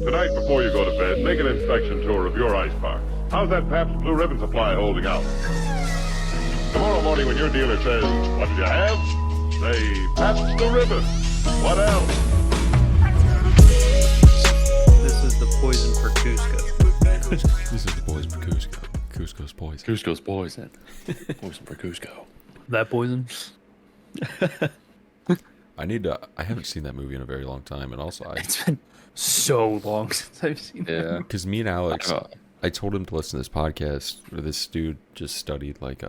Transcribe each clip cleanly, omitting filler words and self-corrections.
Tonight, before you go to bed, make an inspection tour of your ice box. How's that Pabst Blue Ribbon supply holding out? Tomorrow morning when your dealer says, "What did you have?" say, "Pabst Blue Ribbon." What else? This is the poison for Cusco. This is the poison for Cusco. Cusco's poison. Cusco's poison. Poison for Cusco. That poison? I haven't seen that movie in a very long time, and also It's been so long since I've seen it. Yeah. because me and Alex, I told him to listen to this podcast where this dude just studied like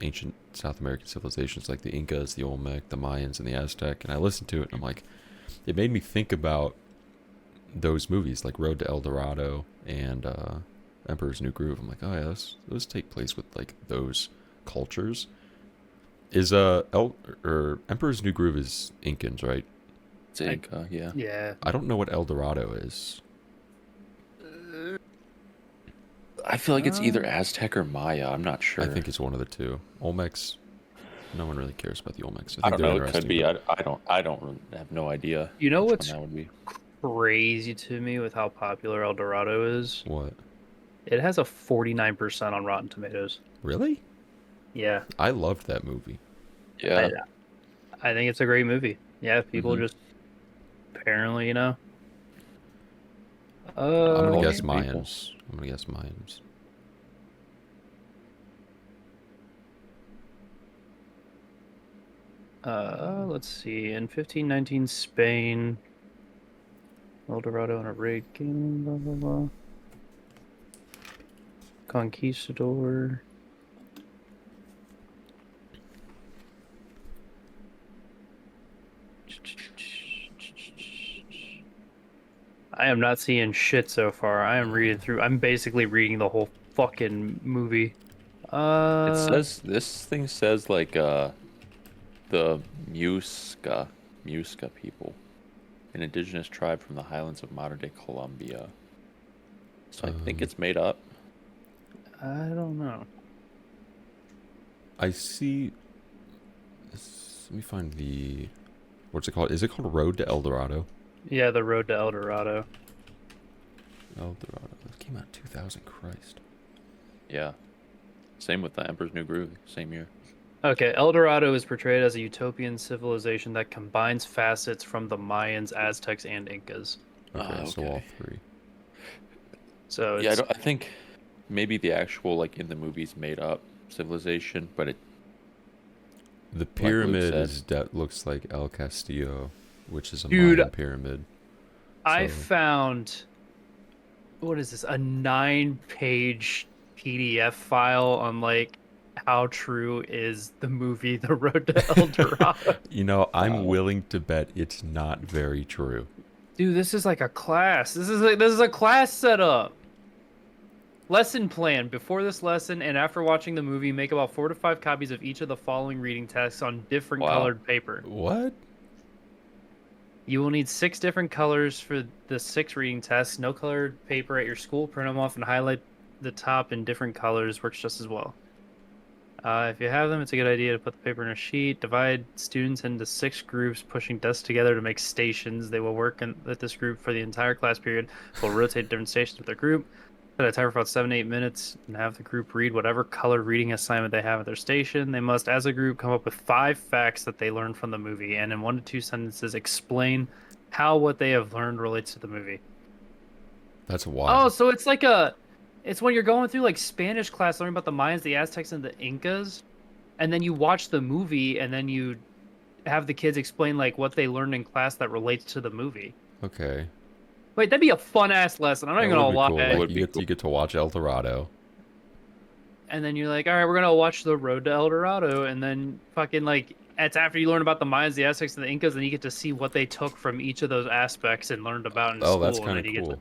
ancient South American civilizations like the Incas, the Olmec, the Mayans, and the Aztec, and I listened to it and I'm like, it made me think about those movies like Road to El Dorado and Emperor's New Groove. I'm like, oh yeah, those take place with like those cultures. Is Emperor's New Groove is Incans, right? It's Inca, yeah. Yeah. I don't know what El Dorado is. I feel like it's either Aztec or Maya. I'm not sure. I think it's one of the two. Olmecs. No one really cares about the Olmecs. I don't they're know. It could interesting, be. but- I don't have no idea. You know which what's one that would be? crazy to me with how popular El Dorado is? What? It has a 49% on Rotten Tomatoes. Really? Yeah. I loved that movie. Yeah. I think it's a great movie. Yeah, people Mhm. just apparently, you know. I'm gonna guess people. Mayans. I'm gonna guess Mayans. Let's see. In 1519 Spain, El Dorado and a raid king, blah blah blah. Conquistador. I am not seeing shit so far. I am reading through. I'm basically reading the whole fucking movie. It says this thing says like the Muisca people, an indigenous tribe from the highlands of modern day Colombia. So I think it's made up. I don't know. I see. Let me find the. What's it called? Is it called Road to El Dorado? Yeah, the Road to El Dorado. El Dorado. It came out in 2000. Christ. Yeah. Same with the Emperor's New Groove. Same year. Okay, El Dorado is portrayed as a utopian civilization that combines facets from the Mayans, Aztecs, and Incas. Okay, so all okay. three. So Yeah, it's, I think maybe the actual like in the movies made up civilization, but it The Luke pyramid said. is that looks like El Castillo, which is a Dude, Mayan pyramid. I So- found, what is this, a 9-page PDF file on like how true is the movie The Road to El Dorado. You know, I'm Wow. willing to bet it's not very true. Dude, this is like a class. This is a class setup. Lesson plan. Before this lesson and after watching the movie, make about 4 to 5 copies of each of the following reading texts on different Wow. colored paper. What? You will need 6 different colors for the 6 reading tests. No colored paper at your school. Print them off and highlight the top in different colors. Works just as well. If you have them, it's a good idea to put the paper in a sheet. Divide students into 6 groups, pushing desks together to make stations. They will work with this group for the entire class period. Will rotate different stations with their group. Set a timer for about 7 to 8 minutes and have the group read whatever colored reading assignment they have at their station. They must, as a group, come up with 5 facts that they learned from the movie, and in 1 to 2 sentences, explain how what they have learned relates to the movie. That's Oh, wild. so it's like it's when you're going through like Spanish class, learning about the Mayans, the Aztecs, and the Incas, and then you watch the movie, and then you have the kids explain like what they learned in class that relates to the movie. Okay. Wait, that'd be a fun ass lesson. I'm not That even gonna would be lie. cool. That Like, would you be get you get to watch El Dorado. And then you're like, all right, we're gonna watch the Road to El Dorado, and then fucking like it's after you learn about the Mayans, the Aztecs, and the Incas, and you get to see what they took from each of those aspects and learned about in Oh, school. that's and kind then of you get cool. to-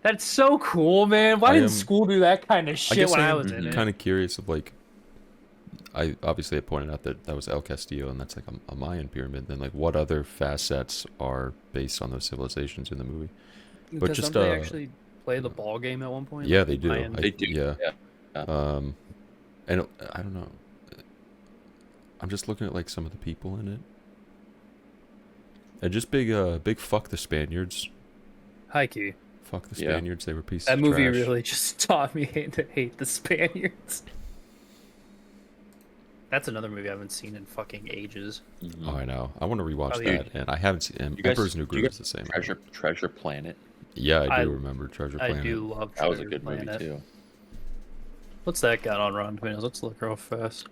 That's so cool, man. Why I didn't am- school do that kind of I shit guess when I I am was in it? kind of curious of like, I obviously pointed out that was El Castillo and that's like a Mayan pyramid. Then like, what other facets are based on those civilizations in the movie? But Because just don't they actually play the ball game at one point? yeah, Like they the do. Mayans? They do. Yeah. Yeah. And I don't know. I'm just looking at like some of the people in it, and just big fuck the Spaniards. Haiku. Fuck the Yeah. Spaniards. They were pieces That of movie trash. really just taught me to hate the Spaniards. That's another movie I haven't seen in fucking ages. Mhm. Oh, I know. I want to rewatch Probably- that, and I haven't seen. You guys- Emperor's New do you Groove guys is the same. Treasure Planet. Yeah, I do I- remember Treasure I Planet. do love That was a Treasure good Planet. movie too. What's that got on Rotten Tomatoes? Let's look real fast.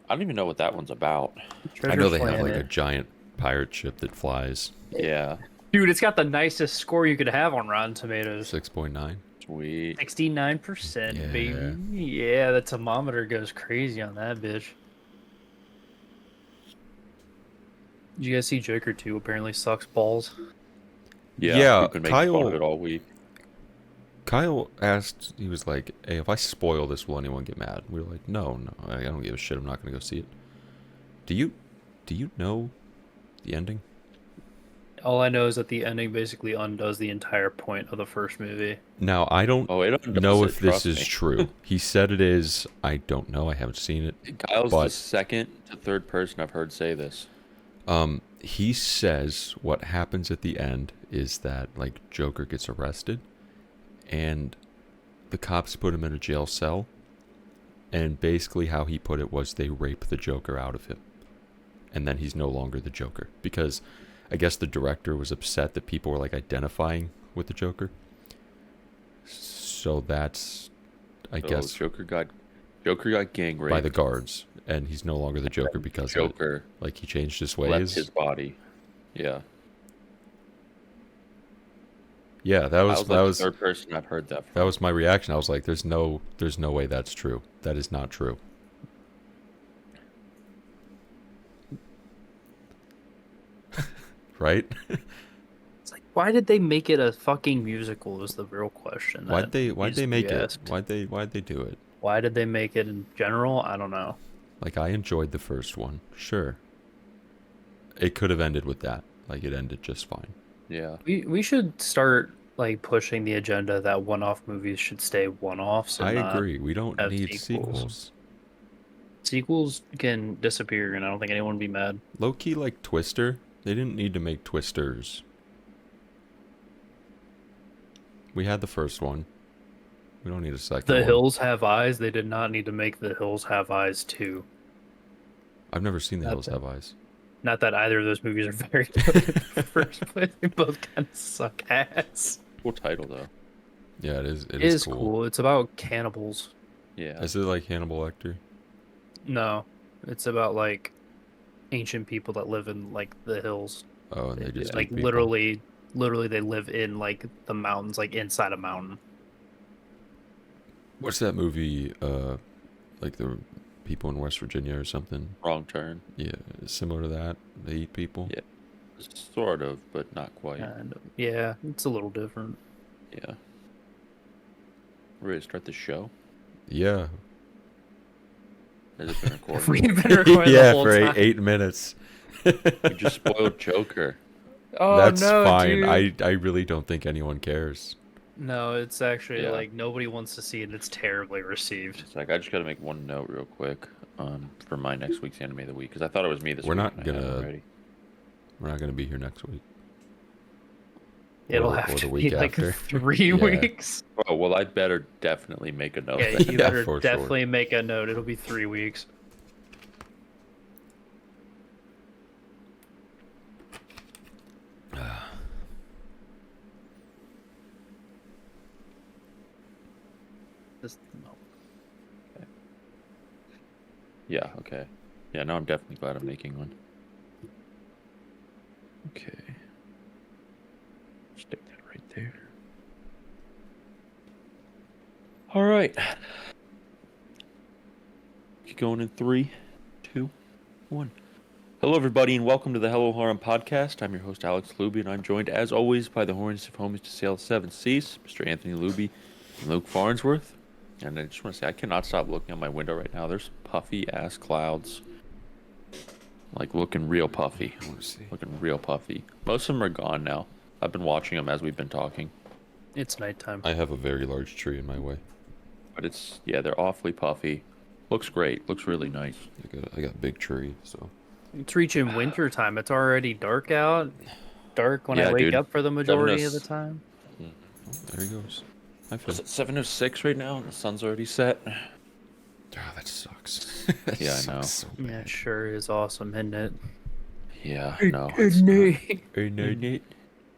I don't even know what that one's about. Treasure I know they Planet. have like a giant pirate ship that flies. Yeah. Dude, it's got the nicest score you could have on Rotten Tomatoes. 6.9. Sweet. 69%, Yeah. baby. Yeah, the thermometer goes crazy on that bitch. Did you guys see Joker 2 apparently sucks balls? Yeah, we've been making fun Kyle- of it all week. Kyle asked, he was like, "Hey, if I spoil this, will anyone get mad?" We were like, "No, I don't give a shit. I'm not gonna go see it." Do you know the ending? All I know is that the ending basically undoes the entire point of the first movie. Now I don't Oh, it undoes know it, if this trust is me. true. He said it is. I don't know. I haven't seen it. Kyle's the but- second to third person I've heard say this. He says what happens at the end is that like Joker gets arrested, and the cops put him in a jail cell, and basically how he put it was they rape the Joker out of him, and then he's no longer the Joker because I guess the director was upset that people were like identifying with the Joker. So that's, I So guess, Joker got gang raped by the guards, and he's no longer the Joker because of it. Joker Like he changed his left ways. his body. Yeah. Yeah, that was The third person I've heard that from. that was my reaction. I was like, "There's no way that's true. That is not true." Right? It's like, why did they make it a fucking musical? Is the real question. Why'd they needs make to be it? asked. Why'd they do it? Why did they make it in general? I don't know. Like I enjoyed the first one. Sure. It could have ended with that. Like it ended just fine. Yeah. We should start like pushing the agenda that one-off movies should stay one-offs. And I not agree. We don't have need sequels. sequels. Sequels can disappear, and I don't think anyone would be mad. Low key like Twister. They didn't need to make Twisters. We had the first one. We don't need a second The one. Hills Have Eyes. They did not need to make The Hills Have Eyes 2. I've never seen The Not Hills that- Have Eyes. Not that either of those movies are very good in the first place. They both kind of suck ass. Cool title though. Yeah, it is. It is cool. It's about cannibals. Yeah. Is it like Hannibal Lecter? No, it's about like ancient people that live in like the hills. Oh, and they just Like eat people. literally, they live in like the mountains, like inside a mountain. What's that movie? Like the people in West Virginia or something. Wrong turn. Yeah, similar to that. They eat people. Yeah. Sort of, but not quite. And yeah, it's a little different. Yeah. We're ready to start the show. Yeah. Has it been recording? We've been recording the Yeah, whole for time. 8 minutes. We just spoiled Joker. Oh That's no, fine. dude. I really don't think anyone cares. No, it's actually Yeah. like nobody wants to see it. It's terribly received. It's like I just got to make one note real quick for my next week's anime of the week because I thought it was me this We're week. not and I had it gonna- already. We're not going to be here next week. It'll Or have the to week be like after. 3 Yeah. weeks. Oh well, I better definitely make a note. Yeah, then. you Yeah, better for sure. definitely make a note. It'll be 3 weeks. This, no. Yeah. Okay. Yeah. No, I'm definitely glad I'm making one. Okay. Stick that right there. All right. Keep going in 3, 2, 1. Hello, everybody, and welcome to the Hello Harem podcast. I'm your host, Alex Luby, and I'm joined, as always, by the horns of homies to sail the 7 seas, Mr. Anthony Luby and Luke Farnsworth. And I just want to say, I cannot stop looking out my window right now. There's puffy-ass clouds. Like, looking real puffy. I want to see. Looking real puffy. Most of them are gone now. I've been watching them as we've been talking. It's nighttime. I have a very large tree in my way. But it's, yeah, they're awfully puffy. Looks great. Looks really nice. I got a big tree, so. It's reaching winter time. It's already dark out. Dark when I Yeah, wake dude. up for the majority of us- the time. there he goes. I feel. Is it 7:06 right now? And the sun's already set. Oh, that sucks. Yeah, I know. So Yeah, bad. it sure is awesome, isn't it? Yeah, no. It's not.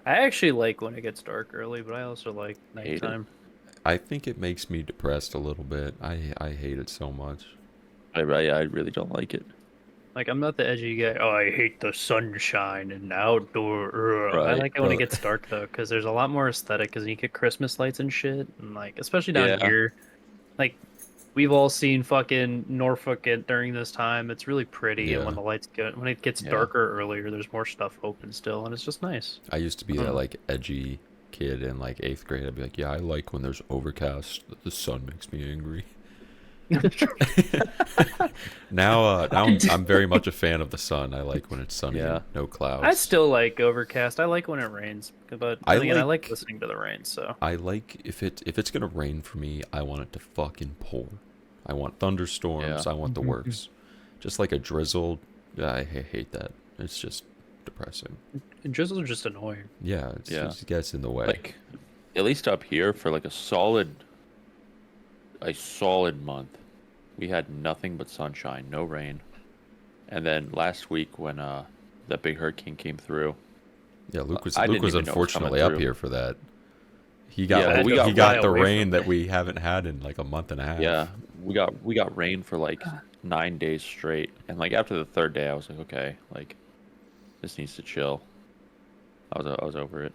I actually like when it gets dark early, but I also like Hate it. nighttime. I think it makes me depressed a little bit. I hate it so much. I really don't like it. Like, I'm not the edgy guy. Oh, I hate the sunshine and outdoor. I Right, like it when it right. gets dark though, because there's a lot more aesthetic. Because you get Christmas lights and shit, and like, especially down Yeah. here, like, we've all seen fucking Norfolk during this time. It's really pretty, and when Yeah. the lights get when it gets Yeah. darker earlier, there's more stuff open still, and it's just nice. I used to be Uh-huh. that like edgy kid in like 8th grade. I'd be like, yeah, I like when there's overcast. The sun makes me angry. Now I'm very much a fan of the sun. I like when it's sunny Yeah. and no clouds. I still like overcast. I like when it rains, but I then again, I like- like listening to the rain. So I like if it's gonna rain for me, I want it to fucking pour. I want thunderstorms. Yeah. I want the works. Just like a drizzle, I hate that. It's just depressing. and drizzles are just annoying. Yeah, it just gets in the way. Like, at least up here for like a solid month, we had nothing but sunshine, no rain. And then last week when that big hurricane came through, Yeah, Luke was I didn't Luke was even know it was coming unfortunately up through. here for that. He got Yeah, like, we got he got right the away rain from that it. we haven't had in like a month and a half. yeah, we got rain for like 9 days straight. And like after the third day, I was like, okay, like this needs to chill. I was over it.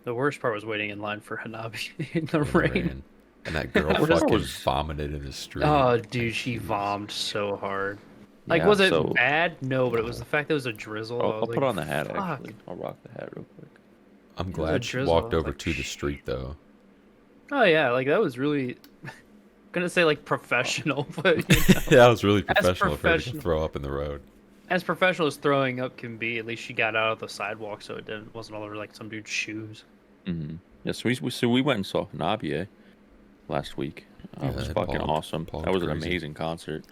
The worst part was waiting in line for Hanabi in the in the rain. And that girl What is- fucking was- vomited in the street. Oh, dude, she vommed so hard. Like, Yeah, was it so- bad? No, but it was the fact that it was a drizzle. I I'll was put like, on the hat "Fuck." actually. I'll rock the hat real quick. I'm was a glad she drizzle. walked I was over like, to the street though. Oh yeah, like that was really. Gonna say like professional, but you know, Yeah, that was really professional of her to professional. throw up in the road. as professional as throwing up can be, at least she got out of the sidewalk, so it wasn't all over like some dude's shoes. Mm-hmm. Yeah, so we went and saw Hanabi last week. Yeah, It was that fucking pogged- awesome. pogged That was an crazy. amazing concert.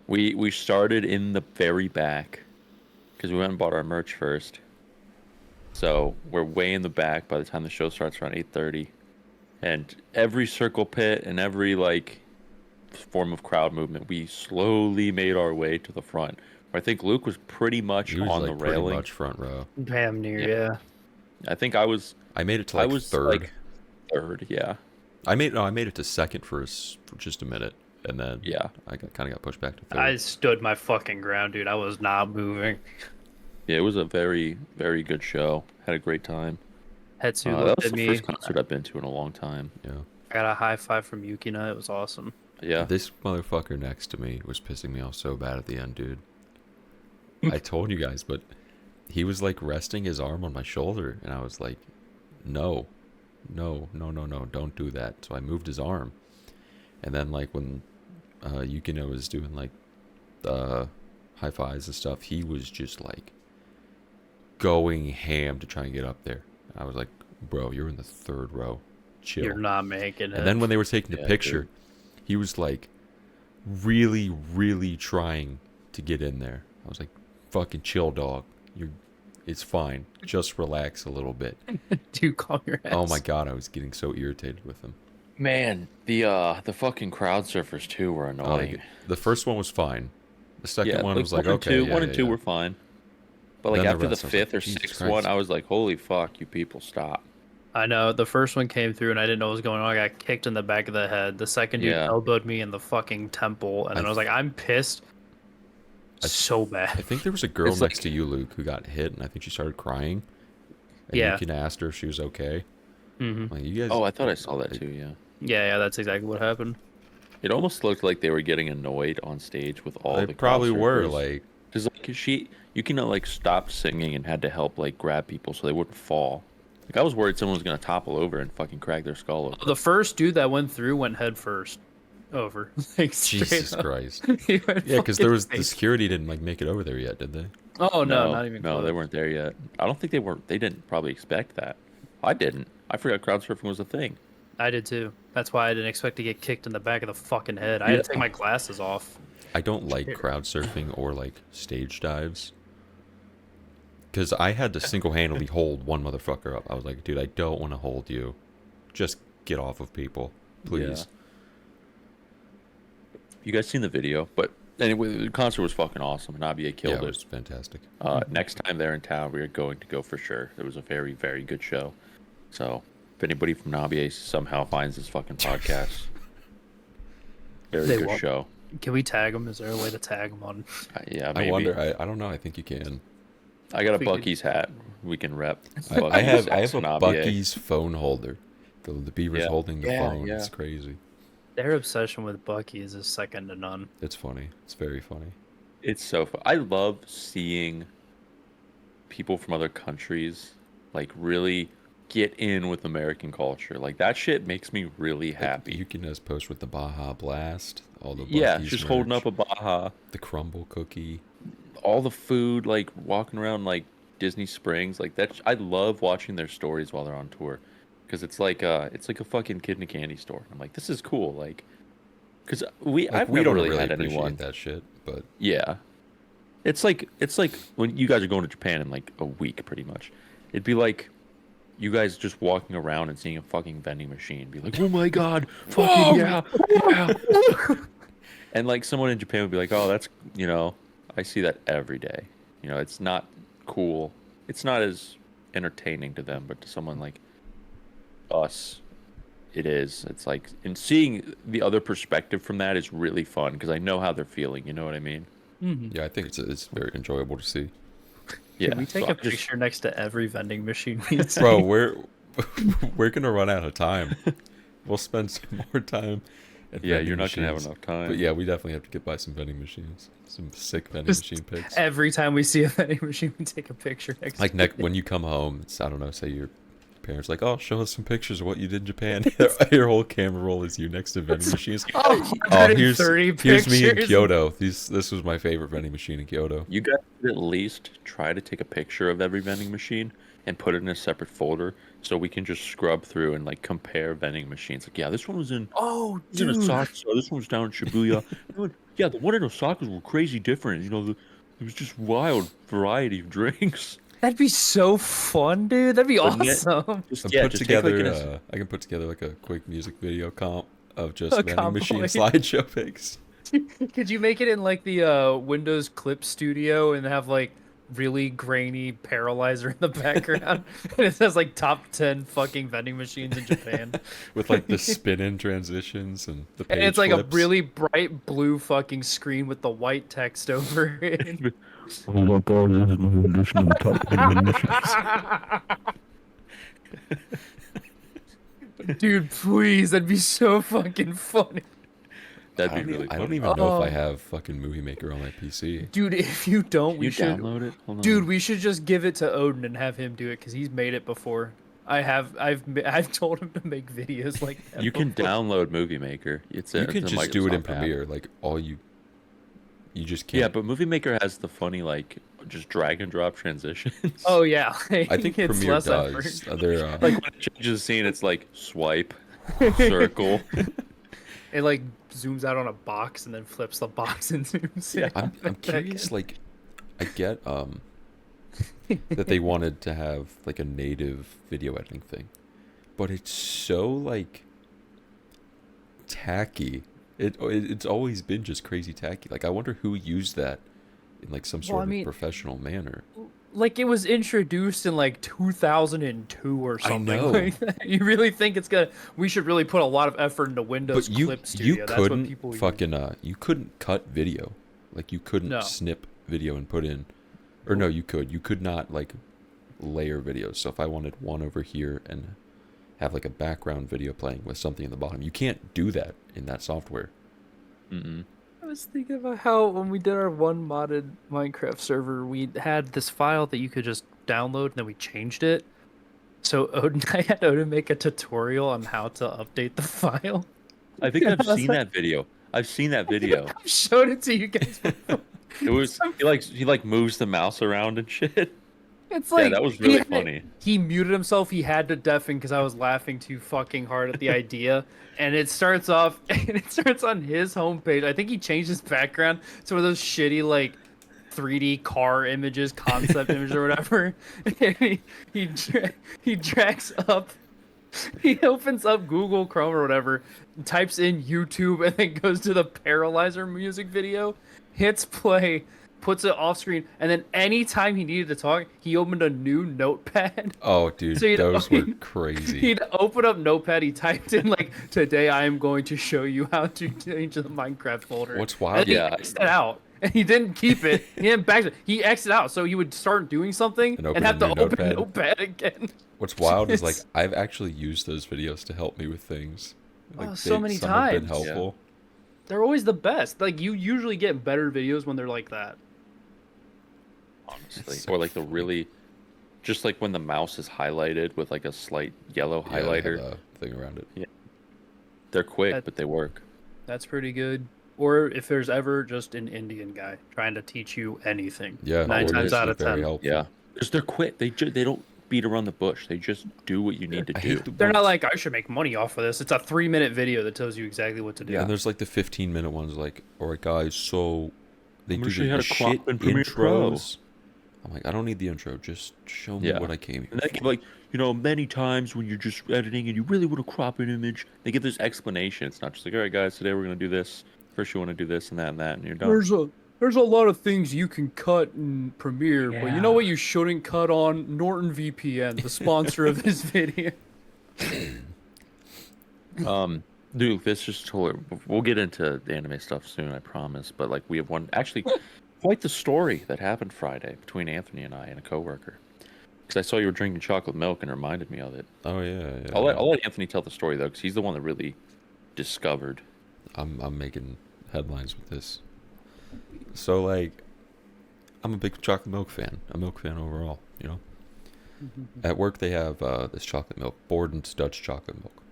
We started in the very back because we went and bought our merch first. So we're way in the back by the time the show starts around 8:30, and every circle pit and every like form of crowd movement, we slowly made our way to the front. I think Luke was pretty much He was on like the pretty railing. much front row. Damn near, Yeah. yeah. I think I was I made it to I like was third. like third. Yeah, I made it to second for just a minute, and then yeah. I kind of got pushed back to third. I stood my fucking ground, dude. I was not moving. Yeah, it was a very, very good show. Had a great time. Hetsu That looked was at the me. first concert I've been to in a long time. Yeah. I got a high five from Yukina. It was awesome. Yeah. This motherfucker next to me was pissing me off so bad at the end, dude. I told you guys, but he was like resting his arm on my shoulder, and I was like, no, don't do that. So I moved his arm, and then like when Yukino was doing like the high fives and stuff, he was just like going ham to try and get up there. I was like, bro, you're in the third row, chill. You're not making it. And then when they were taking the Yeah, picture, dude. he was like really trying to get in there. I was like, fucking chill, dog. It's fine. Just relax a little bit. Dude, calm your ass. Oh my god, I was getting so irritated with him. Man, the fucking crowd surfers too were annoying. Like, the first one was fine. The second one was like, one okay, and two, yeah, one and yeah, two yeah. were fine. But like Then the after the rest, I was fifth like, or Jesus sixth Christ. one, I was like, holy fuck, you people, stop. I know. The first one came through and I didn't know what was going on. I got kicked in the back of the head. The second dude Yeah. elbowed me in the fucking temple. And then I was like, I'm pissed. So I bad. think there was a girl It's next like- to you, Luke, who got hit, and I think she started crying. And Yeah. you can ask her if she was okay. hmm Like, you guys. Oh, I thought I saw that too, yeah. Yeah, that's exactly what happened. It almost looked like they were getting annoyed on stage with all They the crowd probably were surfers. like. Because like you can like stopped singing and had to help like grab people so they wouldn't fall. Like I was worried someone was gonna topple over and fucking crack their skull open. The first dude that went through went head first over. Like, straight Jesus up. Christ. He went Yeah, because fucking there was the face. security didn't like make it over there yet, did they? Oh, no, not even No, close. they weren't there yet. I don't think they were. They didn't probably expect that. I didn't. I forgot crowd surfing was a thing. I did too. That's why I didn't expect to get kicked in the back of the fucking head. I had to take my glasses off. I don't like Shit. crowd surfing or like stage dives. Because I had to single handedly hold one motherfucker up. I was like, dude, I don't want to hold you. just get off of people, please. You guys seen the video? But anyway, the concert was fucking awesome. Nabiye killed Yeah, it it. was fantastic. Next time they're in town, we are going to go for sure. It was a very, very good show. So if anybody from Nabiye somehow finds this fucking podcast, very They good won't. show. Can we tag him? Is there a way to tag him on? Yeah, I maybe. wonder. I don't know. I think you can. I got a we could- Bucky's hat. We can rep. I have Bucky's a Nabiye. Bucky's phone holder. The beaver's Yeah. holding the Yeah, phone. yeah. It's crazy. Their obsession with Bucky's is second to none. It's funny. It's very funny. It's so fun. I love seeing people from other countries like really get in with American culture. Like that shit makes me really happy. You can just post with the Baja Blast, all the Yeah, Buc-ee's just holding merch, up a Baja, the crumble cookie. all the food, like walking around like Disney Springs, like that. I love watching their stories while they're on tour, because it's like a fucking kid in a candy store. I'm like, this is cool, like, because I've we never don't really had appreciate anyone. that shit, but Yeah, it's like when you guys are going to Japan in like a week, pretty much. It'd be like you guys just walking around and seeing a fucking vending machine, be like, oh my god, fucking yeah. And like someone in Japan would be like, oh, that's, I see that every day. It's not cool. It's not as entertaining to them, but to someone like us, it is. It's like, and seeing the other perspective from that is really fun, because I know how they're feeling. You know what I mean? yeah, I think it's very enjoyable to see. Yeah. Can we take so a I'm just- picture next to every vending machine we see? Bro, we're gonna run out of time. We'll spend some more time. At Yeah, vending you're not gonna have machines. enough time. But yeah, we definitely have to get by some vending machines. Some sick vending Just machine pics. Every time we see a vending machine, we take a picture next Like to it. when you come home, it's, I don't know, say your parents like, oh, show us some pictures of what you did in Japan. Your whole camera roll is you next to vending machines. Oh, here's 130 me in pictures. Kyoto. This was my favorite vending machine in Kyoto. You guys should at least try to take a picture of every vending machine and put it in a separate folder, so we can just scrub through and like compare vending machines. Like, yeah, this one was in Oh, It's in dude. Osaka. This one was down in Shibuya. Yeah, the one in Osaka were crazy different. It was just wild variety of drinks. That'd be so fun, dude. That'd be Wouldn't it? awesome. Just, And yeah, put just together, take like an, I can put together like a quick music video comp of just A vending machine compilation. slideshow pics. Could you make it in like the Windows Clip Studio and have like really grainy paralyzer in the background? And it says like top 10 fucking vending machines in Japan. With like the spin-in transitions and the page And it's like flips. a really bright blue fucking screen with the white text over it. Oh my god, this is my edition of the top 10 vending machines. Dude, please, that'd be so fucking funny. that'd be really I funny. don't even know if I Oh. have fucking Movie Maker on my PC. Dude, if you don't, Can we you should. download it? Hold on. Dude, we should just give it to Odin and have him do it because he's made it before. I've told him to make videos like that. You can before. download Movie Maker. You It's can a just do it in Microsoft app. Premiere. Like you just can't. Yeah, but Movie Maker has the funny like just drag and drop transitions. Oh yeah, I think it's Premiere less does. effort. They're like when it changes the scene, it's like swipe, circle. It like zooms out on a box and then flips the box and zooms in. I'm back curious. in. Like, I get that they wanted to have like a native video editing thing, but it's so like tacky. It's always been just crazy tacky. Like, I wonder who used that in like some sort I of mean- professional manner. Like it was introduced in like 2002 or something know. like that. You really think it's gonna? We should really put a lot of effort into Windows But you Clip Studio. That's what people couldn't use. fucking you couldn't cut video, like you couldn't No. snip video and put in, or no, you could not like layer videos. So if I wanted one over here and have like a background video playing with something in the bottom, you can't do that in that software. Mm-mm. I was thinking about how when we did our one modded Minecraft server, we had this file that you could just download and then we changed it. So I had Odin make a tutorial on how to update the file. I think I've I was seen like- that video. I've seen that video. I showed it to you guys. Before. It was he like moves the mouse around and shit. It's like that was he really had- funny. He muted himself. He had to deafen because I was laughing too fucking hard at the idea. And it starts off, and it starts on his homepage. I think he changed his background to one of those shitty like 3D car images, concept images or whatever. And he drags up He opens up Google Chrome or whatever, types in YouTube, and then goes to the Paralyzer music video, hits play, puts it off screen, and then anytime he needed to talk, he opened a new notepad. Oh, dude, So those were crazy. He'd open up Notepad. He typed in like, "Today I am going to show you how to change the Minecraft folder." What's wild? And he Yeah. X'd it out, and he didn't keep it. He didn't back it. He X'd it out, so he would start doing something And and, open a have to new open Notepad. Notepad again. What's wild is like It's- I've actually used those videos to help me with things. Like, Oh, so many some have been times. helpful. They're always the best. Like you usually get better videos when they're like that. Honestly, So or like the really, just like when the mouse is highlighted with like a slight yellow Yeah, they have highlighter. a thing around it. They're quick, That- but they work. That's pretty good. Or if there's ever just an Indian guy trying to teach you anything. Yeah, 9 or times just out be of very 10. helpful. Yeah, because they're quick. They don't beat around the bush. They just do what you need to I do. hate the They're not ones- like, I should make money off of this. It's a 3-minute video that tells you exactly what to do. And there's like the 15-minute ones, like, all right, guys, so they I'm do gonna show you the how to crop shit in Premiere Pro. intros. I'm like, I don't need the intro. Just show me Yeah. what I came here And they for. give like, many times when you're just editing and you really want to crop an image, they give this explanation. It's not just like, all right, guys, today we're gonna do this. First, you want to do this and that and that, and you're done. There's a lot of things you can cut in Premiere, but you know Yeah. what you shouldn't cut on? Norton VPN, the sponsor of this video. Dude, this just totally. We'll get into the anime stuff soon, I promise. But like, we have one actually, quite the story that happened Friday between Anthony and I and a coworker. Because I saw you were drinking chocolate milk and it reminded me of it. Oh yeah, yeah. I'll let Anthony tell the story though, because he's the one that really discovered. I'm making headlines with this. So like, I'm a big chocolate milk fan. A milk fan overall. At work they have this chocolate milk, Borden's Dutch chocolate milk.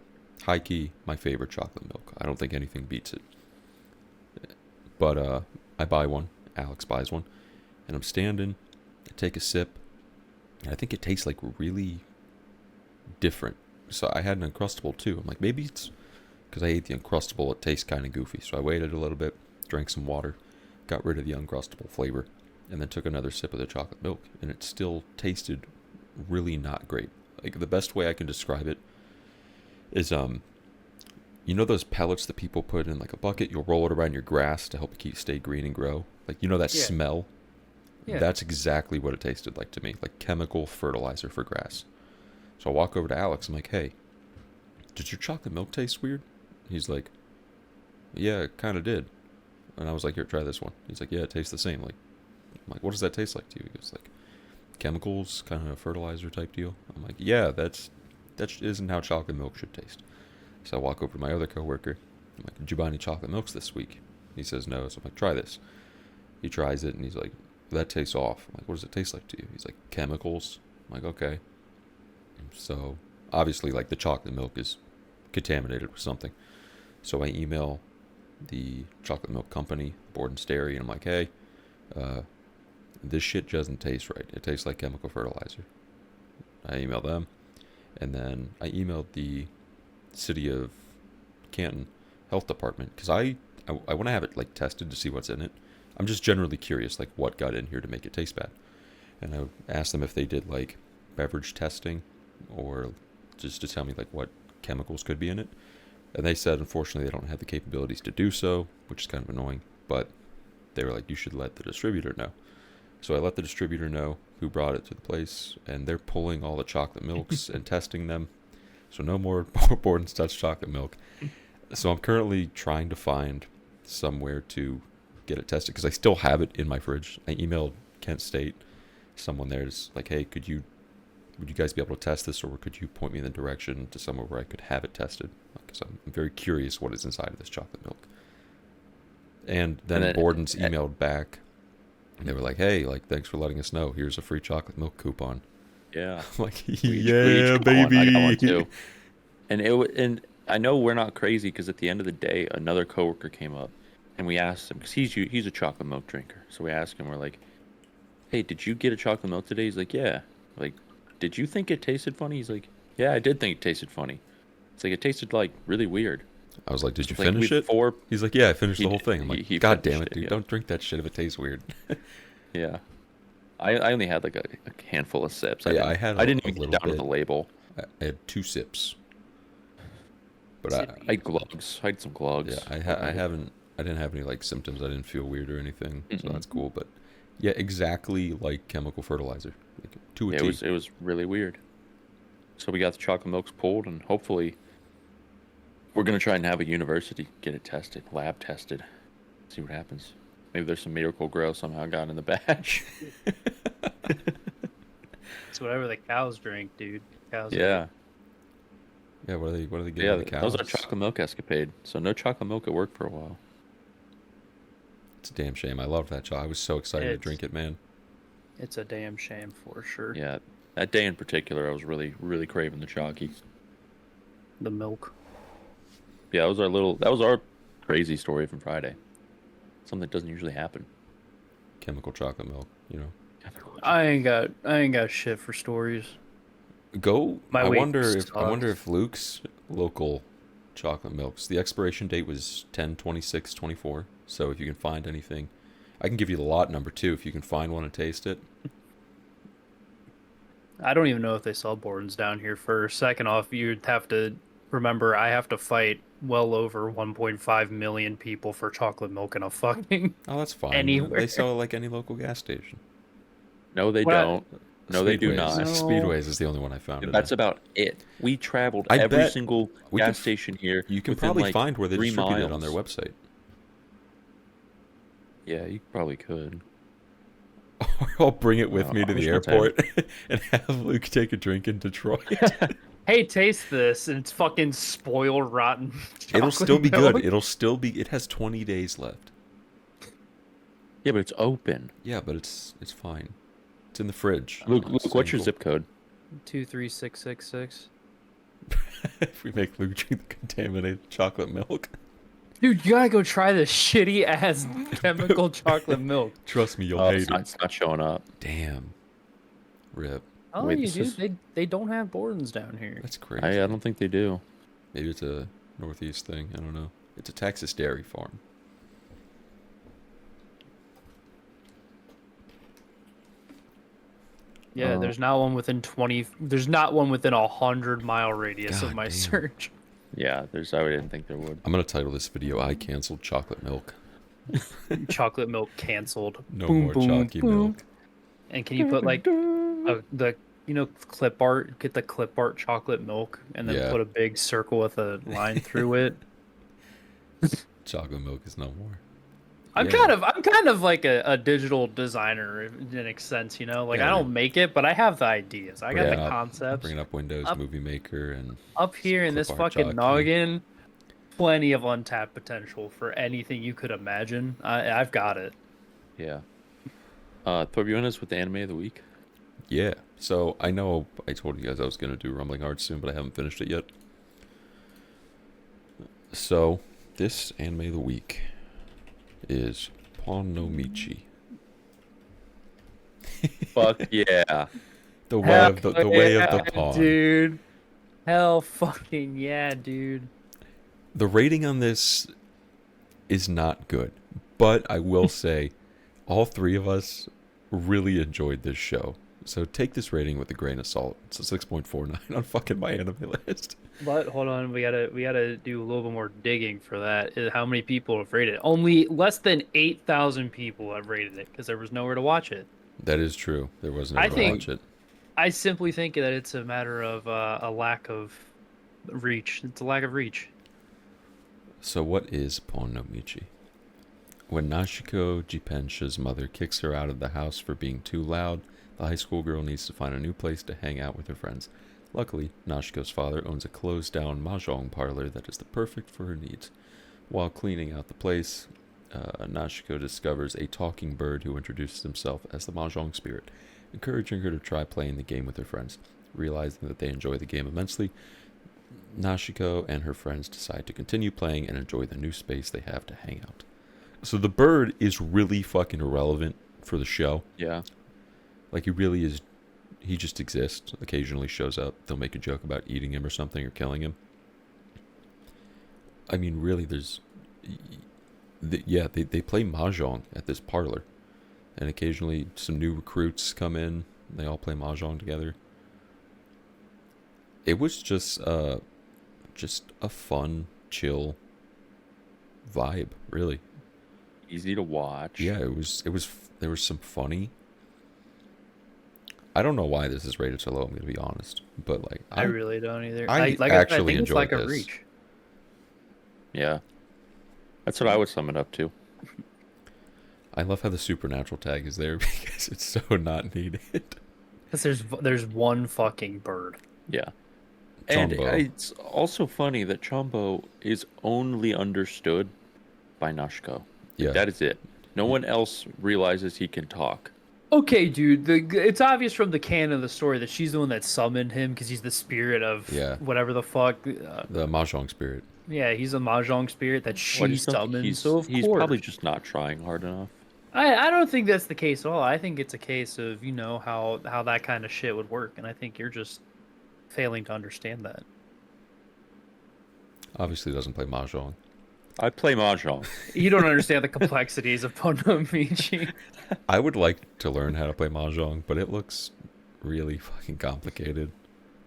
High key, my favorite chocolate milk. I don't think anything beats it. But I buy one. Alex buys one, and I'm standing. I take a sip, and I think it tastes like really different. So I had an Uncrustable too. I'm like, maybe it's because I ate the Uncrustable. It tastes kind of goofy. So I waited a little bit, drank some water, got rid of the Uncrustable flavor, and then took another sip of the chocolate milk, and it still tasted really not great. Like the best way I can describe it is those pellets that people put in like a bucket, you'll roll it around your grass to help it stay green and grow, like that Yeah. smell. Yeah. That's exactly what it tasted like to me, like chemical fertilizer for grass. So I walk over to Alex, I'm like, hey, did your chocolate milk taste weird? He's like, yeah, it kind of did. And I was like, here, try this one. He's like, yeah, it tastes the same. I'm like, what does that taste like to you? He goes like, chemicals, kind of fertilizer type deal. I'm like, yeah, that isn't how chocolate milk should taste. So I walk over to my other coworker. I'm like, did you buy any chocolate milks this week? He says no. So I'm like, try this. He tries it and he's like, that tastes off. I'm like, what does it taste like to you? He's like, chemicals. I'm like, okay. So obviously, like, the chocolate milk is contaminated with something. So I email the chocolate milk company, Borden's Dairy, and I'm like, hey, this shit doesn't taste right. It tastes like chemical fertilizer. I emailed them, and then I emailed the city of Canton health department because I want to have it like tested to see what's in it. I'm just generally curious, like, what got in here to make it taste bad. And I asked them if they did like beverage testing or just to tell me like what chemicals could be in it. And they said, unfortunately, they don't have the capabilities to do so, which is kind of annoying. But they were like, you should let the distributor know. So I let the distributor know who brought it to the place, and they're pulling all the chocolate milks and testing them. So no more Borden's Dutch chocolate milk. So I'm currently trying to find somewhere to get it tested because I still have it in my fridge. I emailed Kent State, someone there is like, hey, would you guys be able to test this, or could you point me in the direction to somewhere where I could have it tested? Because I'm very curious what is inside of this chocolate milk. And then Borden's emailed back, and they were like, hey, like, thanks for letting us know. Here's a free chocolate milk coupon. Yeah. I'm like, We yeah, each got one. baby. I got one too. And I know we're not crazy because at the end of the day, another coworker came up, and we asked him because he's a chocolate milk drinker. So we asked him, we're like, hey, did you get a chocolate milk today? He's like, yeah. Like, did you think it tasted funny? He's like, yeah, I did think it tasted funny. It's like it tasted like really weird. I was like, did you Like, finish it? He's like, yeah, I finished the whole thing. I'm like, he God damn finished it, it, dude. yeah. Don't drink that shit if it tastes weird. Yeah. I only had like a handful of sips. Yeah, I had I didn't a even little get down to bit. the label. I had 2 sips. But I had gloves. I had some gloves. yeah, I didn't have any like symptoms. I didn't feel weird or anything, so Mm-mm. that's cool. But yeah, exactly like chemical fertilizer, like, to a Yeah, T. it was really weird. So we got the chocolate milks pulled, and hopefully we're gonna try and have a university get it tested, lab tested, see what happens. Maybe there's some miracle grow somehow got in the batch. It's whatever the cows drink, dude. Cows. Yeah, Yeah, what are they giving yeah. the That was cows? our chocolate milk escapade. So no chocolate milk at work for a while. It's a damn shame. I loved that chocolate. I was so excited to It's- drink it, man. It's a damn shame for sure. Yeah, that day in particular, I was really craving the chalky. The milk. Yeah, that was our crazy story from Friday. Something that doesn't usually happen. Chemical chocolate milk, you know. I ain't got shit for stories. Go. My I weight wonder sucks. if Luke's local chocolate milks. The expiration date was 10/26/24. So if you can find anything, I can give you the lot number too. If you can find one and taste it. I don't even know if they sell Bordens down here. First, second off, you'd have to remember I have to fight well over 1.5 million people for chocolate milk in a fucking. Oh, that's fine. Anywhere. They sell it like any local gas station. No, they Well, don't. No, they do Speedways. not. No. Speedways is the only one I found. it That's at. about it. We traveled I every bet single we can gas station here. You can within, probably like, find where they 3 distribute it on their miles. website. Yeah, you probably could. I'll bring it with No, me to I the wish my time- airport and have Luke take a drink in Detroit. Hey, taste this, and it's fucking spoiled, rotten. It'll chocolate still be milk. good. It'll still be. It has 20 days left. Yeah, but it's open. Yeah, but it's fine. It's in the fridge. Luke, It's what's your single. zip code? 23666. If we make Luke drink the contaminated chocolate milk, Dude, you gotta go try this shitty ass chemical chocolate milk. trust me, you'll Oh, hate it. it's not showing up. Damn. Rip. Oh, Wait, you this dude, is- they don't have Bordens down here. That's crazy. I don't think they do. Maybe it's a Northeast thing. I don't know. It's a Texas dairy farm. Yeah, Oh. there's not one within 20. There's not one within 100-mile radius God of my damn. search. Yeah, I didn't think there would. I'm gonna title this video "I canceled chocolate milk." Chocolate milk canceled. No Boom, more boom, chalky boom. milk. And can you put like the clip art? Get the clip art chocolate milk, and then Yeah. put a big circle with a line through it. Chocolate milk is no more. I'm Yeah. kind of like a digital designer in a sense, you know. Like Yeah, I don't make it, but I have the ideas. I got Bringing the up- concepts. Bringing up Windows Up- Movie Maker and Up here in this clip art fucking jockey. noggin, plenty of untapped potential for anything you could imagine. I've got it. Yeah. Thor, you want us with the anime of the week? yeah. So I know I told you guys I was gonna do Rumbling Hearts soon, but I haven't finished it yet. So this anime of the week is Pawn no Michi. Fuck yeah. The way of the way of the yeah, pawn. dude. Hell fucking yeah, dude. The rating on this is not good, but I will say all three of us really enjoyed this show. So take this rating with a grain of salt. It's a 6.49 on fucking my anime list. But hold on, we gotta do a little bit more digging for that. How many people have rated it? Only less than 8,000 people have rated it because there was nowhere to watch it. That is true. There wasn't I ever think- watch it. I simply think that it's a matter of a lack of reach. It's a lack of reach. So what is Pawn no Michi? When Nashiko Jipensha's mother kicks her out of the house for being too loud, the high school girl needs to find a new place to hang out with her friends. Luckily, Nashiko's father owns a closed-down mahjong parlor that is the perfect for her needs. While cleaning out the place, Nashiko discovers a talking bird who introduces himself as the mahjong spirit, encouraging her to try playing the game with her friends. Realizing that they enjoy the game immensely, Nashiko and her friends decide to continue playing and enjoy the new space they have to hang out. So the bird is really fucking irrelevant for the show. Yeah. Like, he really is. He just exists. Occasionally shows up. They'll make a joke about eating him or something or killing him. I mean, really, there's. They play mahjong at this parlor. And occasionally some new recruits come in. They all play mahjong together. It was just just a fun, chill vibe, really. Easy to watch. Yeah, it was. There was some funny. I don't know why this is rated so low. I'm gonna be honest, but like I really don't either. I I actually think it's enjoyed like a this. reach. Yeah. That's what I would sum it up to. I love how the supernatural tag is there because it's so not needed. Because there's one fucking bird. Yeah. And Chombo. it's also funny that Chombo is only understood by Nashko. Like, Yeah. that is it. No one else realizes he can talk. Okay, dude. It's obvious from the canon of the story that she's the one that summoned him because he's the spirit of Yeah. whatever the fuck. The mahjong spirit. Yeah, he's a mahjong spirit that Well, I she just don't think summoned. he's, So of he's course, probably just not trying hard enough. I don't think that's the case at all. I think it's a case of how that kind of shit would work, and I think you're just failing to understand that. Obviously doesn't play mahjong. I play Mahjong. You don't understand the complexities of Ponomichi. I would like to learn how to play mahjong, but it looks really fucking complicated.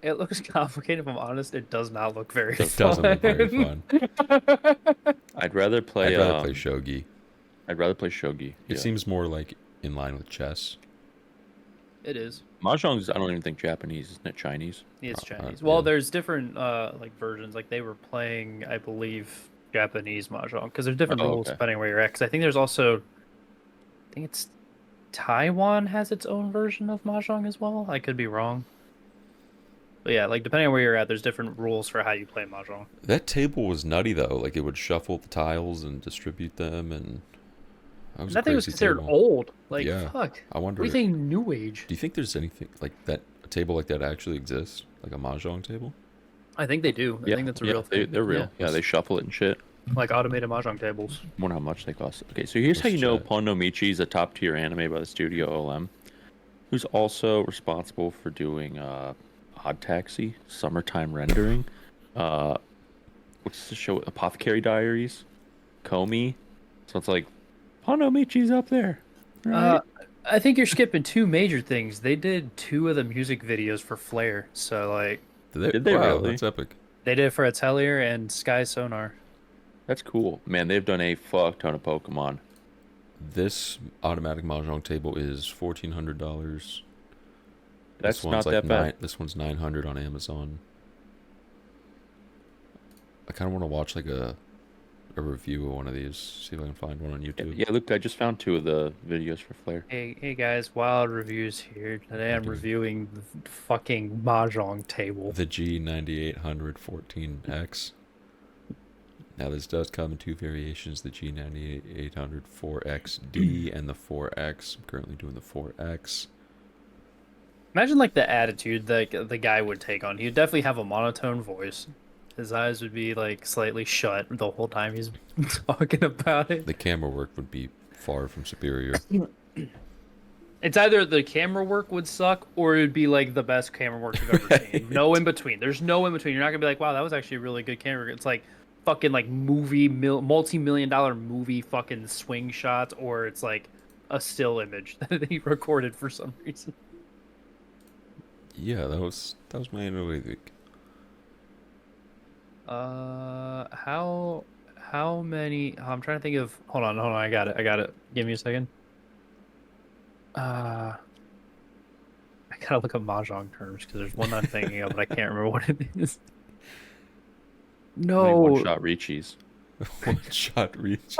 It looks complicated. If I'm honest, it does not look very It fun. doesn't look very fun. I'd rather play. I'd rather play shogi. I'd rather play shogi. It yeah. seems more like in line with chess. It is. Mahjong's. I don't even think Japanese. Isn't it Chinese? It's Chinese. yeah. Well, there's different like versions. Like they were playing, I believe, Japanese mahjong because there's different Oh, rules okay. depending where you're at. Because I think there's also, I think it's Taiwan has its own version of mahjong as well. I could be wrong. But yeah, like depending on where you're at, there's different rules for how you play mahjong. That table was nutty though. Like it would shuffle the tiles and distribute them, and that was That a thing was crazy considered table. old. Like Yeah. fuck. I wonder. What do you think new age? Do you think there's anything like that? A table like that actually exists, like a mahjong table? I think they do. I think that's a real thing. They're real. Yeah, they shuffle it and shit. Like automated mahjong tables. I wonder how much they cost. Okay, so here's how you know Pon no Michi is a top tier anime by the studio OLM, who's also responsible for doing Odd Taxi, Summertime Rendering, what's the show? Apothecary Diaries, Komi. So it's like Pon no Michi's up there. Right? I think you're skipping two major things. They did two of the music videos for Flare. So like Did they wow, really? That's epic. they did it for Atelier and Sky Sonar. That's cool. Man, they've done a fuck ton of Pokemon. This automatic mahjong table is $1,400. That's not that bad. This one's $900 on Amazon. I kind of want to watch like a review of one of these. See if I can find one on YouTube. Yeah, look, I just found two of the videos for Flare. Hey guys, Wild Reviews here. Today I'm reviewing the fucking mahjong table. The G9800 Now this does come in two variations: the G9800 4XD and the 4X. I'm currently doing the 4X. Imagine like the attitude that the guy would take on. He'd definitely have a monotone voice. His eyes would be like slightly shut the whole time he's talking about it. The camera work would be far from superior. It's either the camera work would suck or it would be like the best camera work you've ever seen. No in between. There's no in between. You're not gonna be like, wow, that was actually a really good camera. It's like fucking like multi-million-dollar movie fucking swing shots, or it's like a still image that he recorded for some reason. Yeah, that was my anime week. How many? I'm trying to think of. Hold on. I got it. Give me a second. I gotta look up mahjong terms because there's one I'm thinking of, but I can't remember what it is. No. One shot Richi's. One shot reach.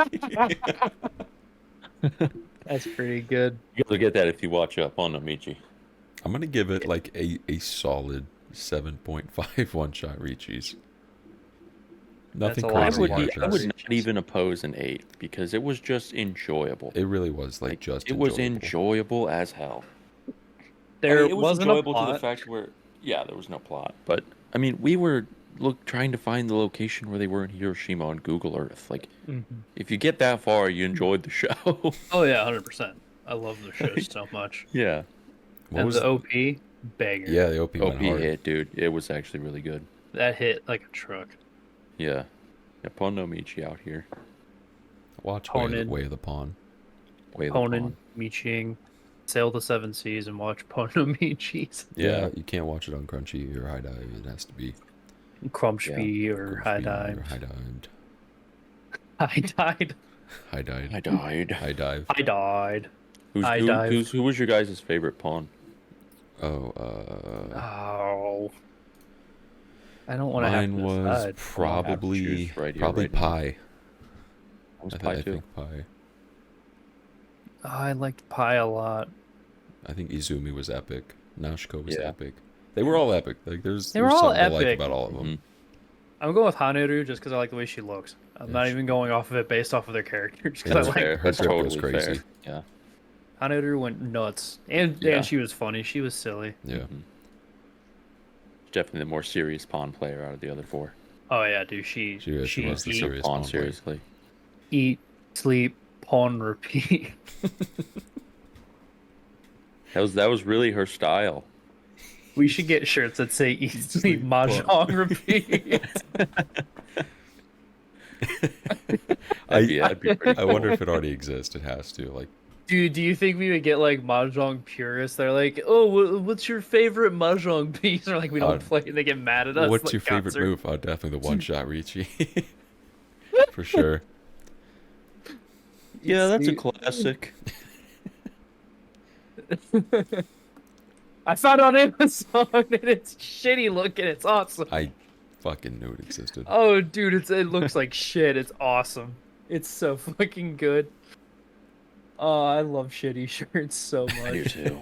That's pretty good. You'll get that if you watch Pon no Michi. I'm gonna give it like a solid 7.5 one shot reaches. Nothing That's a lot. crazy. I would not even oppose an 8 because it was just enjoyable. It really was like just. It was enjoyable as hell. There it was wasn't enjoyable a to plot. the fact where there was no plot, but I mean we were trying to find the location where they were in Hiroshima on Google Earth. Like if you get that far, you enjoyed the show. Oh yeah, 100%. I love the show so much. Yeah. And the OP banger. Yeah, the OP OP went hard. hit, dude. It was actually really good. That hit like a truck. Yeah. Pon no Michi out here. Watch Ponin. Way of the Pawn. Way of the Ponin, Pawn. Miching, sail the seven seas and watch Ponomichis. Yeah, you can't watch it on Crunchy or High Dive. It has to be Crumpsby or High Grumpy or Dive. High dived. I died. High dive. I died. High dive. I died. I dive. Who was your guys' favorite pawn? Oh, Oh. I don't want to have mine to was decide. probably choose right here, probably right now. pie. I was I, pie I too. think pie. Oh, I liked Pie a lot. I think Izumi was epic. Nashiko was Yeah. epic. They were all epic. Like there's They were there's all something to like epic. about all of them. Mhm. I'm going with Haneru just because I like the way she looks. I'm Yeah, not she- even going off of it based off of their characters Yeah, because that's I like fair. her. Her trip was totally crazy. fair. Yeah. Haneru went nuts, and Yeah. she was funny. She was silly. Yeah. Mhm. Definitely the more serious pawn player out of the other four. Oh yeah, dude. She She was the eat, serious pawn, pawn player. seriously. eat, sleep, pawn, repeat. That was really her style. We should get shirts that say eat, sleep, mahjong, repeat. That'd be pretty I cool. wonder if it already exists. It has to. Like, Dude, do you think we would get like mahjong purists? They're like, "Oh, what's your favorite mahjong piece?" Or like, "We don't play," and they get mad at us. what's like, your favorite concert. move? Oh, definitely the one shot Ricci. For sure. Yeah, that's a See- classic. I found it on Amazon and it's shitty looking. It's awesome. I fucking knew it existed. Oh, dude, it looks like shit. It's awesome. It's so fucking good. Oh, I love shitty shirts so I do much. too.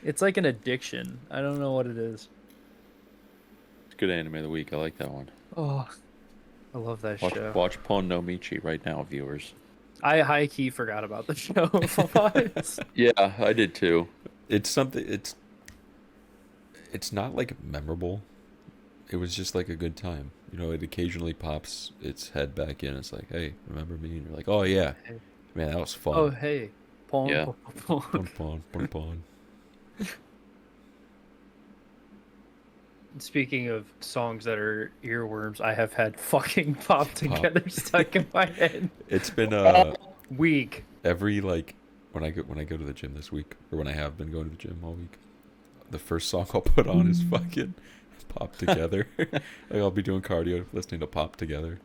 It's like an addiction. I don't know what it is. It's good anime of the week. I like that one. Oh, I love that show. Watch Pon no Michi right now, viewers. I high key forgot about the show. If I'm honest. Yeah, I did too. It's something. It's not like memorable. It was just like a good time. You know, it occasionally pops its head back in. It's like, hey, remember me? And you're like, oh yeah, Hey. man, that was fun. Oh, hey. Pawn, Yeah. pawn. Pon pon pon pon. Speaking of songs that are earworms, I have had fucking pop together stuck in my head. It's been Week. every like when I go to the gym this week, or when I have been going to the gym all week, the first song I'll put on is fucking Pop Together. Like I'll be doing cardio listening to Pop Together.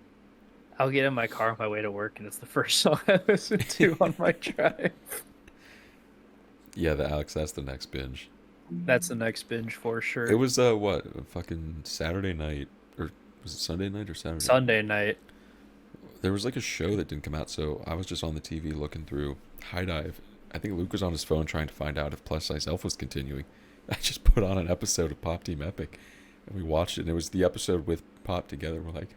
I'll get in my car on my way to work, and it's the first song I listen to on my drive. Yeah, Alex, that's the next binge. That's the next binge for sure. It was what, a fucking Saturday night, or was it Sunday night or Saturday? Sunday night. There was like a show that didn't come out, so I was just on the TV looking through High Dive. I think Luke was on his phone trying to find out if Plus Size Elf was continuing. I just put on an episode of Pop Team Epic, and we watched it, and it was the episode with Pop together. We're like,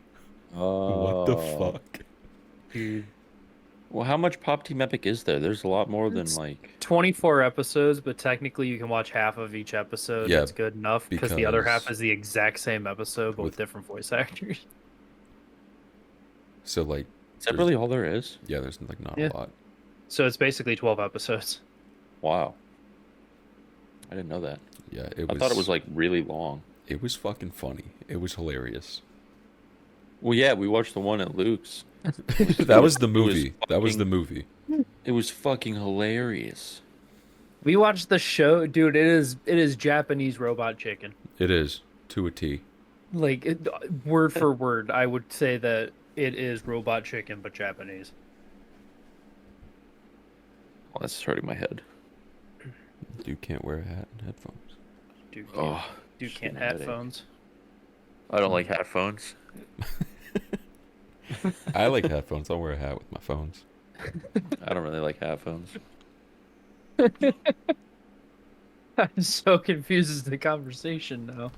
what the fuck? Dude. Well, how much Pop Team Epic is there? There's a lot more than It's like. 24 episodes, but technically you can watch half of each episode. Yeah, That's good enough because the other half because is the exact same episode, but with with- different voice actors. So like, Is that really all there is? yeah, there's like not Yeah. a lot. So it's basically 12 episodes. Wow. I didn't know that. Yeah, I thought it was like really long. it was fucking funny. It was hilarious. Well, yeah, we watched the one at Luke's. That was the was movie. That was the fucking- movie. It was fucking hilarious. We watched the show, dude. It is Japanese robot chicken. It is to a T. Like word for word, I would say that it is robot chicken, but Japanese. Well, that's hurting my head. You can't wear a hat and headphones. Dude, Oh, dude shit, can't my headache. headphones. I don't like headphones. I like headphones. I'll wear a hat with my phones. I don't really like headphones. I'm so confused as the conversation now.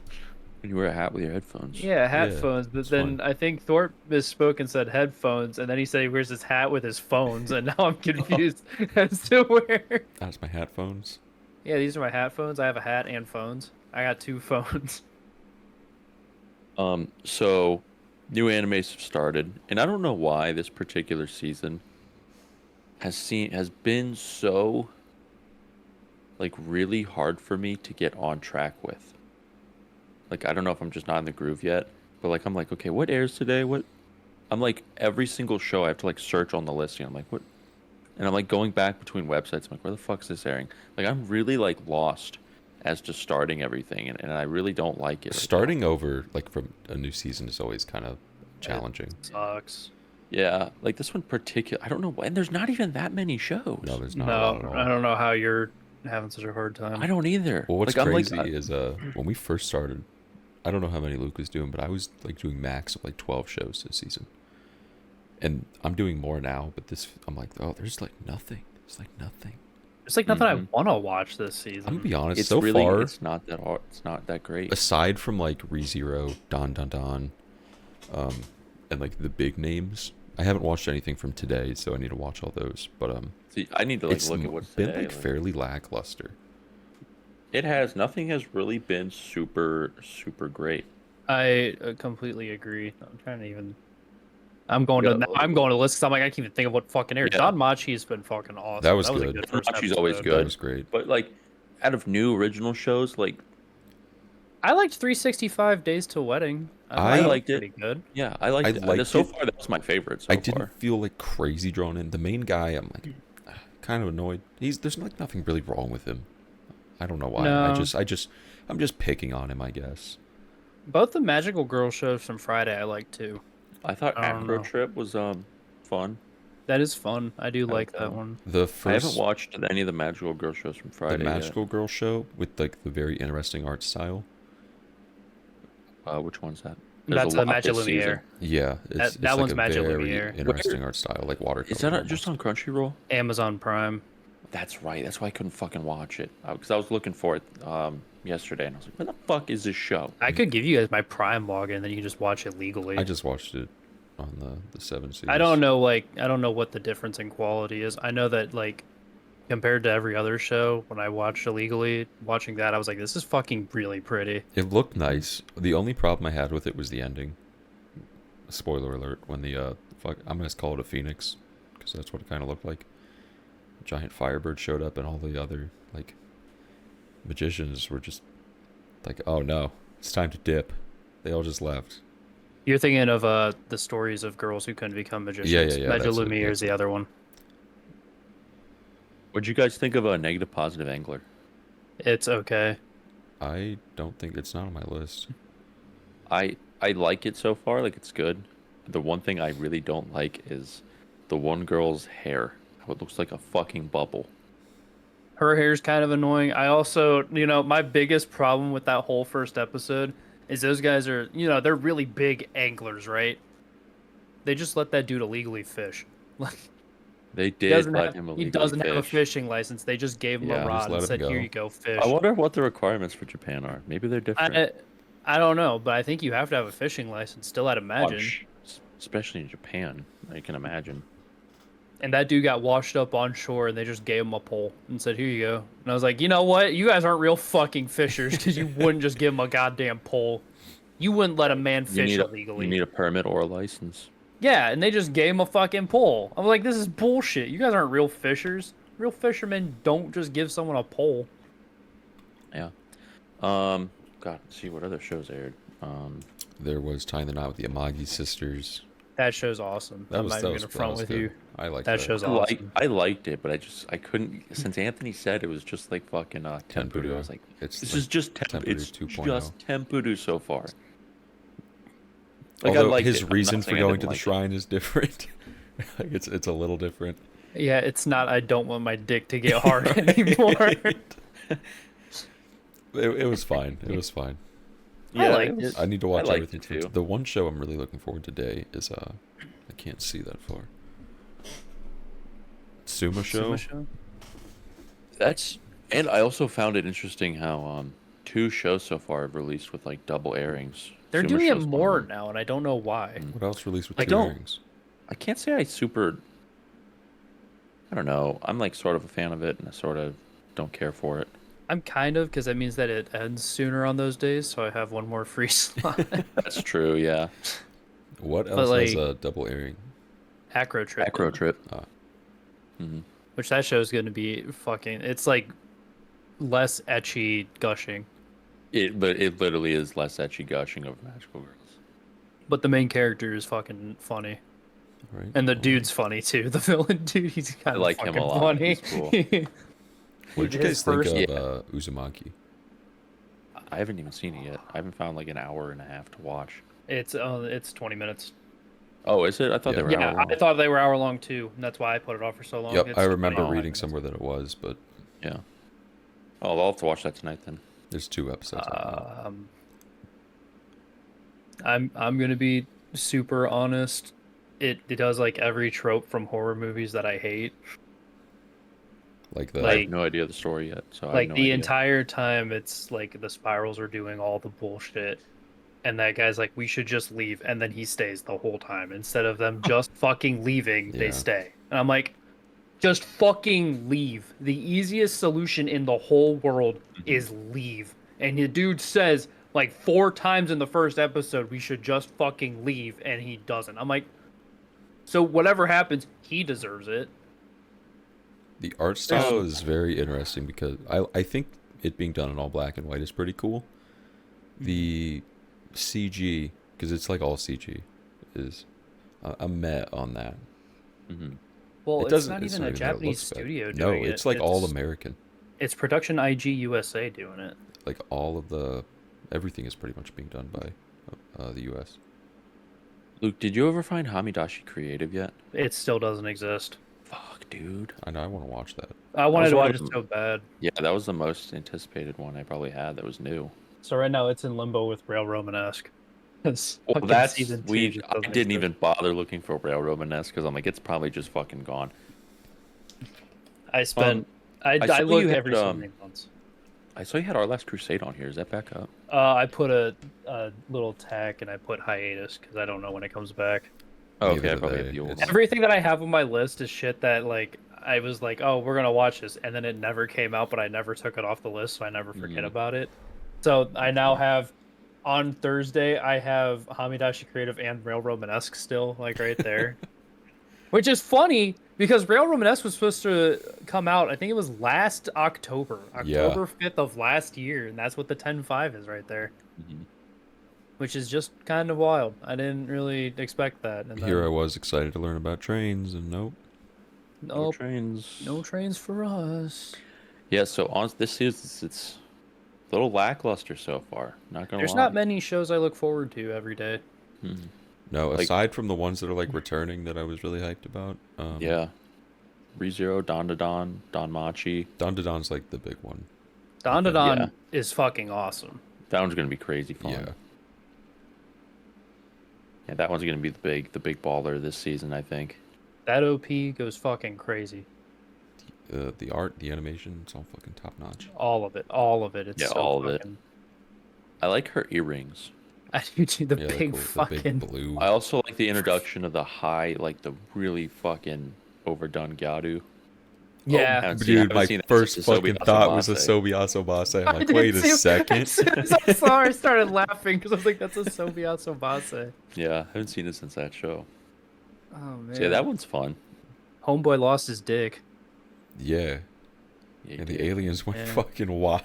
When you wear a hat with your headphones. Yeah, Yeah, headphones, but it's then fine. I think Thorpe misspoke and said headphones, and then he said he wears his hat with his phones, and now I'm confused as to where. That's my hat phones. Yeah, these are my hat phones. I have a hat and phones. I got two phones. So new animes have started, and I don't know why this particular season has been so like really hard for me to get on track with. Like I don't know if I'm just not in the groove yet, but like I'm like, okay, what airs today? What I'm like every single show I have to like search on the listing. I'm like, what? And I'm like going back between websites. I'm like, where the fuck is this airing? Like I'm really like lost as to starting everything, and I really don't like it. Starting over like from a new season is always kind of challenging. It sucks. Yeah, like this one particular. I don't know, and there's not even that many shows. No, there's not a lot at No, all. I don't know how you're having such a hard time. I don't either. Well, what's like, crazy I'm like, is when we first started, I don't know how many Luke was doing, but I was like doing max of like 12 shows this season. And I'm doing more now, but I'm like, oh, there's like nothing. There's like nothing. It's like nothing I Mhm. want to watch this season. I'm gonna be honest, it's so really, far, it's not that hard. It's not that great. aside from like ReZero, Don Don Don, and like the big names, I haven't watched anything from today, so I need to watch all those. But See, I need to like it's look at what's been today. like fairly lackluster. It has nothing has really been super great. I completely agree. I'm trying to even. I'm going to Yeah. now I'm going to list. 'Cause I'm like I can't even think of what fucking aired. Yeah. Don Machi's been fucking awesome. That was a good. good first Machi's always episode. good. That was great. But like, out of new original shows, like I liked 365 Days to Wedding. I thought that was liked it. pretty good. yeah, I liked I it. liked So it. far, that was my favorite. So I didn't far. feel like crazy drawn in. The main guy, I'm like kind of annoyed. There's like nothing really wrong with him. I don't know why. No. I'm just picking on him, I guess. Both the Magical Girl shows from Friday I liked too. I thought I don't Acro know. Trip was fun. That is fun. I do like Okay. that one. The I first haven't watched any of the Magical Girl shows from the Friday. Magical Girl show with like the very interesting art style. Yet. Which one's that? That's a the lot Magic this season. Lumiere. Yeah, it's that like one's a Magic very Lumiere. interesting art style, like watercolor. Is that almost. just on Crunchyroll? Amazon Prime. That's right. That's why I couldn't fucking watch it because I was looking for it yesterday, and I was like, "What the fuck is this show?" I could give you guys my Prime login, and then you can just watch it legally. I just watched it on the 7 series. I don't know, I don't know what the difference in quality is. I know that, like, compared to every other show, when I watched illegally, watching that, I was like, this is fucking really pretty. It looked nice. The only problem I had with it was the ending. Spoiler alert: when the I'm gonna call it a phoenix, because that's what it kind of looked like. Giant firebird showed up, and all the other like magicians were just like, "Oh no, it's time to dip." They all just left. You're thinking of the stories of girls who couldn't become magicians. Yeah, Magic that's it, Lumiere is the other one. What'd you guys think of a negative positive angler? It's okay. I don't think it's not on my list. I like it so far. Like it's good. The one thing I really don't like is the one girl's hair. How it looks like a fucking bubble. Her hair's kind of annoying. I also, my biggest problem with that whole first episode is those guys are, they're really big anglers, right? They just let that dude illegally fish. Like, They he did doesn't let have, him he illegally doesn't have a fish. fishing license. They just gave him Yeah, a just rod let and him said, go. "Here you go, fish." I wonder what the requirements for Japan are. Maybe they're different. I don't know, but I think you have to have a fishing license still, I'd imagine. Especially in Japan, I can imagine. And that dude got washed up on shore, and they just gave him a pole and said, "Here you go." And I was like, you know what? You guys aren't real fucking fishers because you wouldn't just give him a goddamn pole. You wouldn't let a man fish illegally. You need a permit or a license. Yeah, and they just gave him a fucking pole. I was like, this is bullshit. You guys aren't real fishers. Real fishermen don't just give someone a pole. Yeah. God, let's see what other shows aired. There was Tying the Knot with the Amagi sisters. That show's awesome. I'm not even gonna front with good. you. I like That that. show's awesome. I liked it, but I couldn't. Since Anthony said it was just like fucking Tempudu, I was like, It's this like is just Tempudu it's 2.0. just Tempudu so far. Like, I Although liked his it. I'm reason not for saying I going didn't to the like it. shrine is different. Like, it's a little different. Yeah, it's not. I don't want my dick to get hard anymore. It was fine. It was fine. I liked it was- I need to watch liked everything. it too. The one show I'm really looking forward to today is I can't see that far. Sumo show. That's and I also found it interesting how two shows so far have released with like double airings. They're Sumo doing it Show's one of more them. now, and I don't know why. What else released with I two don't- earrings? I can't say I don't know. I'm like sort of a fan of it, and I sort of don't care for it. I'm kind of, because that means that it ends sooner on those days, so I have one more free slot. That's true. Yeah. What But, else has like- a double airing? Acro Trip. Acro Trip. Which that show is going to be fucking. It's like less etchy gushing, But it literally is less etchy gushing of Magical Girls. but the main character is fucking funny, Right. and the dude's funny too. The villain dude, he's kind I of like him fucking a lot. funny. He's cool. What did you his guys think first- of Uzumaki? I haven't even seen it yet. I haven't found like an hour and a half to watch. It's 20 minutes. Oh, is it? I thought they were Yeah, hour long. I thought they were hour long too. And that's why I put it off for so long. Yep, It's I remember 25 reading minutes. somewhere that it was, but Yeah. Oh, I'll have to watch that tonight then. there's 2 episodes. I think. I'm gonna be super honest. It does like every trope from horror movies that I hate. Like the I Like- have no idea the story yet, so I have Like no the idea. entire time, it's like the spirals are doing all the bullshit, and that guy's like, "We should just leave," and then he stays the whole time instead of them just fucking leaving. They Yeah. stay, and I'm like, just fucking leave. The easiest solution in the whole world is leave. And the dude says like 4 times in the first episode, we should just fucking leave, and he doesn't. I'm like, so whatever happens, he deserves it. The art style is very interesting because I think it being done in all black and white is pretty cool. The CG, because it's like all CG, is I'm met on that. Mm-hmm. Well, It it's doesn't- not it's even not a even that it Japanese looks bad. studio No, doing it. it's like all American. It's production IG USA doing it. Like all of everything is pretty much being done by the U.S. Luke, did you ever find Hamidashi Creative yet? It still doesn't exist. Fuck, dude. I know I want to watch that. I wanted to one watch of it them. so bad. Yeah, that was the most anticipated one I probably had that was new. So right now it's in limbo with Rail Romanesque. It's Well, fucking that's season 2 we. just I doesn't didn't exist. even bother looking for Railroad Nest because I'm like, it's probably just fucking gone. I spent. I saw you look had, every so many months. I saw you had Our Last Crusade on here. Is that back up? I put a little tag and I put hiatus because I don't know when it comes back. Oh, Neither okay, I do probably they. have the old It's- one. Everything that I have on my list is shit that like I was like, oh, we're gonna watch this, and then it never came out, but I never took it off the list, so I never forget Mhm. about it. So I now have on Thursday I have Hamidashi Creative and Rail Romanesque still like right there, which is funny because Rail Romanesque was supposed to come out. I think it was last October, Yeah. October 5th of last year, and that's what the 10.5 is right there. Mhm. Which is just kind of wild. I didn't really expect that. And Here I then, was excited to learn about trains, and nope. No nope, trains. no trains for us. Yeah, so on this is it's a little lackluster so far. Not gonna There's lie. not many shows I look forward to every day. Mhm. No, Like- aside from the ones that are like returning that I was really hyped about. Yeah. ReZero, Don Machi. Don Don's like the big one. Don Don Yeah. is fucking awesome. That one's gonna be crazy fun. Yeah. Yeah, that one's gonna be the big baller this season, I think. That OP goes fucking crazy. The art, the animation, it's all fucking top notch. All of it. All of it. It's Yeah, so all of it. fucking... I like her earrings. I do too. The Yeah, they're big cool. The fucking. big blue. I also like the introduction of the high, like the really fucking overdone Gyaru. Yeah. haven't seen- Dude, haven't my seen that first since fucking Asobi thought was a Asobase. Sobiaso I'm I like, did wait a too. second. As soon as I saw her, I started laughing because I was like, "That's a Sobiaso Base." Yeah, I haven't seen it since that show. Oh man. So yeah, that one's fun. Homeboy lost his dick. Yeah. Yeah, And the aliens went Yeah. fucking wild.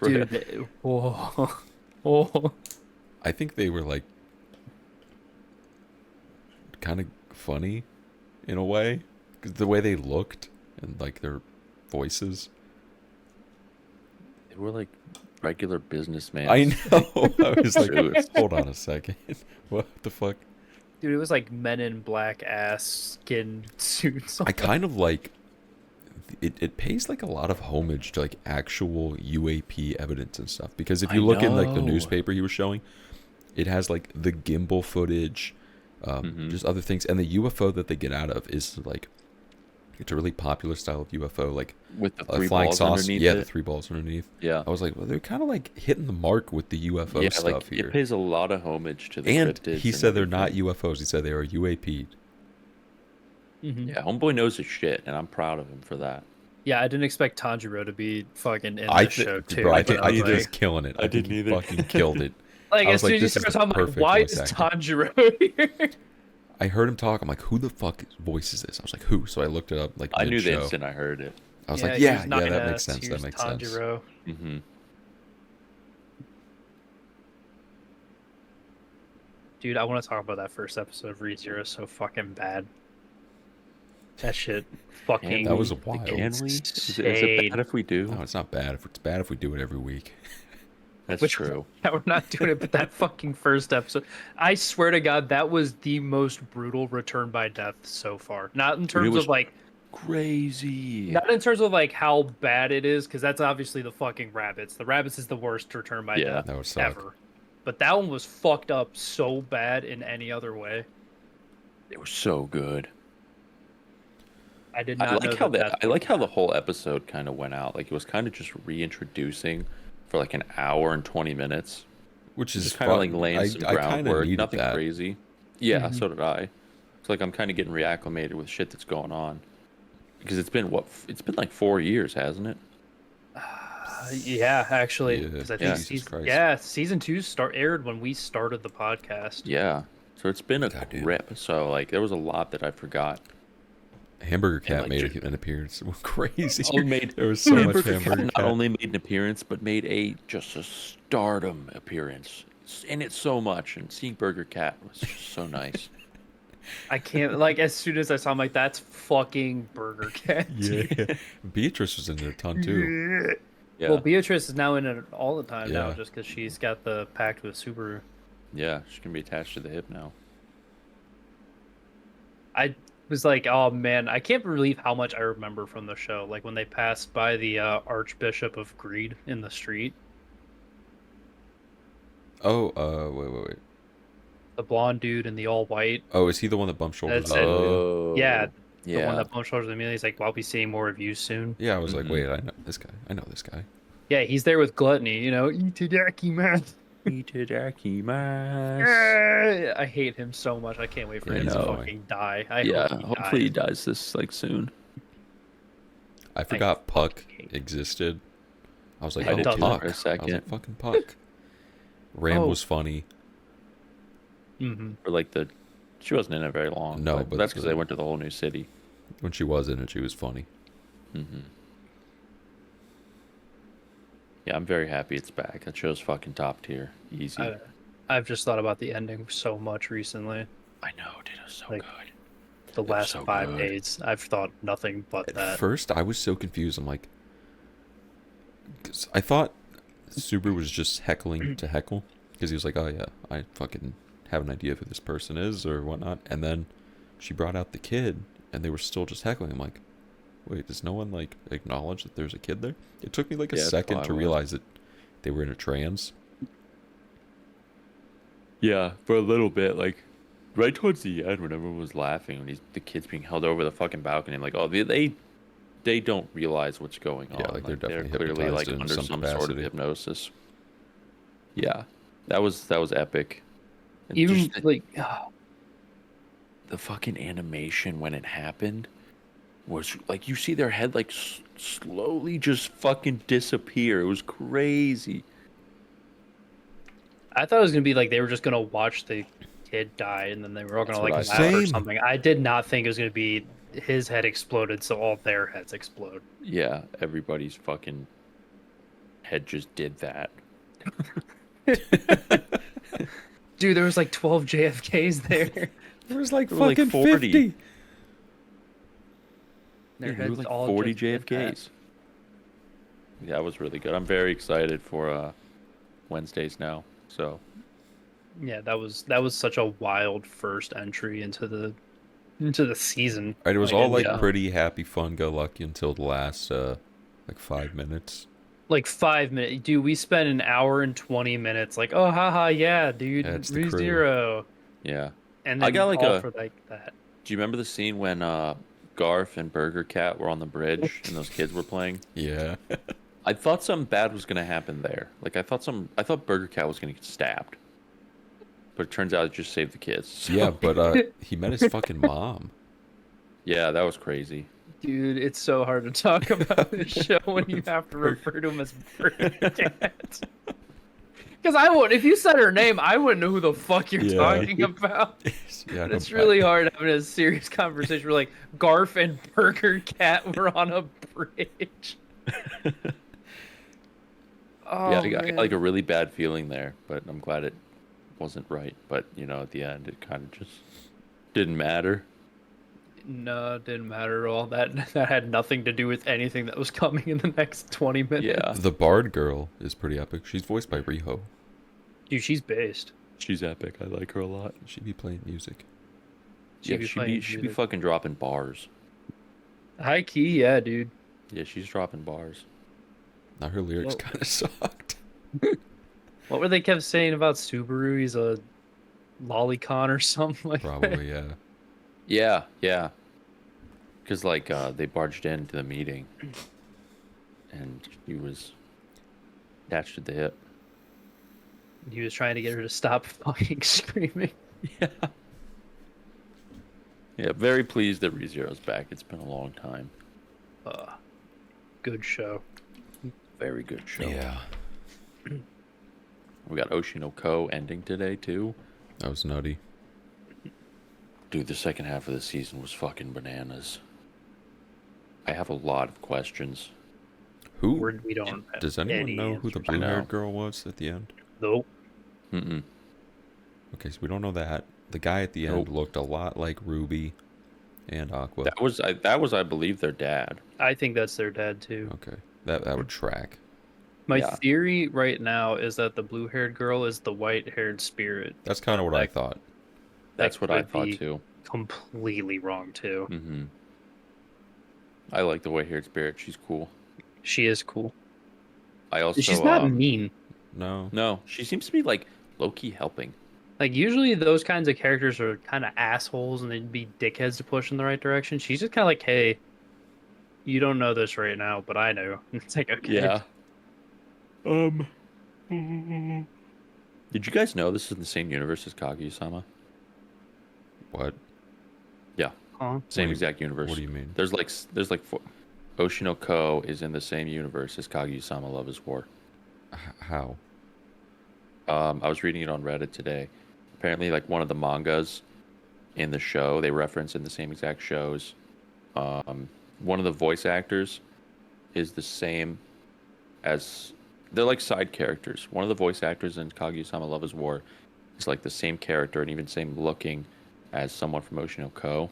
Dude. Whoa. Whoa. I think they were like kind of funny in a way because the way they looked and like their voices. They were like regular businessmen. I know. I was like, Dude. hold on a second. What the fuck? Dude, it was like Men in Black ass skin suits. I kind of like it pays like a lot of homage to like actual UAP evidence and stuff because if you I look in like the know. newspaper he was showing, it has like the gimbal footage, Mhm. just other things, and the UFO that they get out of is like it's a really popular style of UFO, like with the a three flying balls saucer. underneath Yeah, it. the 3 balls underneath. Yeah, I was like, well, they're kind of like hitting the mark with the UFO yeah, stuff like here. it pays a lot of homage to the And cryptids he said they're not everything. UFOs. He said they are UAP. Mhm. Yeah, homeboy knows his shit, and I'm proud of him for that. Yeah, I didn't expect Tanjiro to be fucking in I this show think, too. bro, I but think was he like- was killing it. I think didn't he either. fucking killed it. Like I as was like, soon as you this is start the talking, I'm like, perfect why voice is acting. Tanjiro here? I heard him talk. I'm like, who the fuck voice is this? I was like, who? So I looked it up. Like, I knew the mid-show. instant I heard it. I was Yeah, like, he yeah, was yeah, that 9S, makes sense. he That was makes sense. Tanjiro. Mm-hmm. Dude, I want to talk about that first episode of ReZero so fucking bad. That shit fucking That was wild. Can we? Is it insane. bad if we do? No, it's not bad. If it's bad if we do it every week. That's Which- true. Yeah, we're not doing it, but that fucking first episode, I swear to God, that was the most brutal return by death so far. Not in it terms was of like, Crazy. not in terms of like how bad it is, because that's obviously the fucking rabbits. The rabbits is the worst return by Yeah, death that would suck. ever. But that one was fucked up so bad in any other way. It was so good. I did I not like know how that. I like how the whole episode kind of went out. Like it was kind of just reintroducing for like an hour and 20 minutes. Which is Just kind of fun. like laying some I kind of groundwork. needed Nothing that. crazy. Yeah, Mhm. so did I. It's like I'm kind of getting reacclimated with shit that's going on. Because it's been it's been like 4 years, hasn't it? Yeah, actually, Yeah, because I yeah. think Jesus Christ. season 2 aired when we started the podcast. Yeah. So it's been a God, dude. grip. So like there was a lot that I forgot. Hamburger Cat like, made ju- an appearance. It was crazy. Oh, made there was so much Hamburger Cat Hamburger not Cat. only made an appearance, but made just a stardom appearance. In it so much, and seeing Burger Cat was just so nice. I can't, like, as soon as I saw him, like, that's fucking Burger Cat. Yeah. Beatrice was in there a ton too. Yeah, Well, Beatrice is now in it all the time now, Yeah. just because she's got the pact with Subaru. yeah, she can be attached to the hip now. I was like, oh man, I can't believe how much I remember from the show. Like when they passed by the Archbishop of Greed in the street, Oh, wait. the blonde dude in the all white. Oh, is he the one that bumped shoulders? That's with it. Olivia? Oh, Yeah, the yeah. one that bumped shoulders with me. He's like, well, I'll be seeing more of you soon. Yeah, I was like, Mhm. wait, I know this guy. I know this guy. Yeah, he's there with Gluttony, you know. Itadaki, man. Itadakimasu. I hate him so much. I can't wait for Yeah, him he's to annoying. fucking die. I Yeah, hope he hopefully he dies. dies this like soon. I forgot Puck fucking hate- existed. I was like, I oh, did too Puck. for a I was second. like, fucking Puck. Ram Oh. was funny. Mm-hmm. Or like she wasn't in it very long. No, but but that's because the- they went to the whole new city. When she was in it, she was funny. Hmm. Yeah, I'm very happy it's back. That show's fucking top tier. Easy. I've just thought about the ending so much recently. I know, dude. It was so Like, good. The was last so 5 good. days, I've thought nothing but At that. first, I was so confused. I'm like, 'cause I thought Subaru was just heckling to heckle because he was like, oh yeah, I fucking have an idea of who this person is or whatnot. And then she brought out the kid, and they were still just heckling. I'm like, wait, does no one like acknowledge that there's a kid there? It took me like a Yeah, that's second how I to was. realize that they were in a trance. Yeah, for a little bit, like right towards the end, when everyone was laughing, when the kid's being held over the fucking balcony, I'm like, oh, they don't realize what's going on. Yeah, like, they're definitely clearly like hypnotized in under some some sort of capacity. hypnosis. Yeah, that was epic. And Even just like, the fucking animation when it happened was like you see their head like slowly just fucking disappear. It was crazy. I thought it was gonna be like they were just gonna watch the kid die and then they were all gonna That's like what laugh I or thought. Same. something. I did not think it was gonna be his head exploded, so all their heads explode. Yeah, everybody's fucking head just did that. Dude, there was like 12 JFKs there. There was like There were, like, fucking 40. 50. Their Yeah, there were heads like all 40 just did that. JFKs. Yeah, it was really good. I'm very excited for Wednesdays now. So Yeah, that was such a wild first entry into the season. Right, it was Like, all and, like yeah. pretty happy, fun-go-lucky until the last like 5 minutes. Like 5 minutes, dude. We spent an hour and 20 minutes. Like, oh, haha, yeah, dude, Yeah, it's the crew. ReZero. yeah. And I then got, like, all a- for like that. Do you remember the scene when Garf and Burger Cat were on the bridge and those kids were playing? Yeah. I thought something bad was gonna happen there. Like I thought Burger Cat was gonna get stabbed. But it turns out it just saved the kids. So, Yeah, but he met his fucking mom. yeah, that was crazy. Dude, it's so hard to talk about this show when you have to refer to him as Burger Cat. Because I would, if you said her name, I wouldn't know who the fuck you're Yeah. talking about. Yeah, It's really hard having a serious conversation where like Garf and Burger Cat were on a bridge. Oh, Yeah, I got man. like a really bad feeling there, but I'm glad it wasn't right. But at the end, it kind of just didn't matter. No, it didn't matter at all. That had nothing to do with anything that was coming in the next 20 minutes. Yeah, The Bard girl is pretty epic. She's voiced by Riho. Dude, she's based. she's epic. I like her a lot. She'd be playing music. She'd be playing she'd be music. fucking dropping bars. High key, yeah, dude. Yeah, she's dropping bars. Now her lyrics Whoa. kind of sucked. What were they kept saying about Subaru? He's a lolicon or something like that. Probably, yeah. Yeah, yeah. Because like they barged into the meeting, and he was attached to the hip. He was trying to get her to stop fucking screaming. Yeah. Yeah, very pleased that ReZero's back. It's been a long time. Good show. Very good show. Yeah. We got Oshinoko ending today too. That was nutty. Dude, the second half of the season was fucking bananas. I have a lot of questions. Who? We don't have Does anyone any know who the answers. I know. blue-haired girl was at the end? Nope. Mm-mm. Okay, so we don't know that. The guy at the end Nope. looked a lot like Ruby and Aqua. That was, I believe, their dad. I think that's their dad too. Okay, that would track. My Yeah. theory right now is that the blue-haired girl is the white-haired spirit. That's kind of what I That- thought. That's what I could thought be too. Completely wrong too. Mm-hmm. I like the white-haired spirit. She's cool. She is cool. I also She's not mean. No. No, she seems to be like low-key helping. Like usually those kinds of characters are kind of assholes and they'd be dickheads to push in the right direction. She's just kind of like, hey, you don't know this right now, but I know. It's like, okay. Yeah. Did you guys know this is in the same universe as Kaguya-sama? What? Huh? Same What do you- exact universe. What do you mean? There's like four. Oshinoko is in the same universe as Kaguya-sama Love is War. How? I was reading it on Reddit today. Apparently, like one of the mangas in the show, they reference in the same exact shows. One of the voice actors is the same as they're like side characters. One of the voice actors in Kaguya-sama Love is War is like the same character and even same looking as someone from Oshinoko.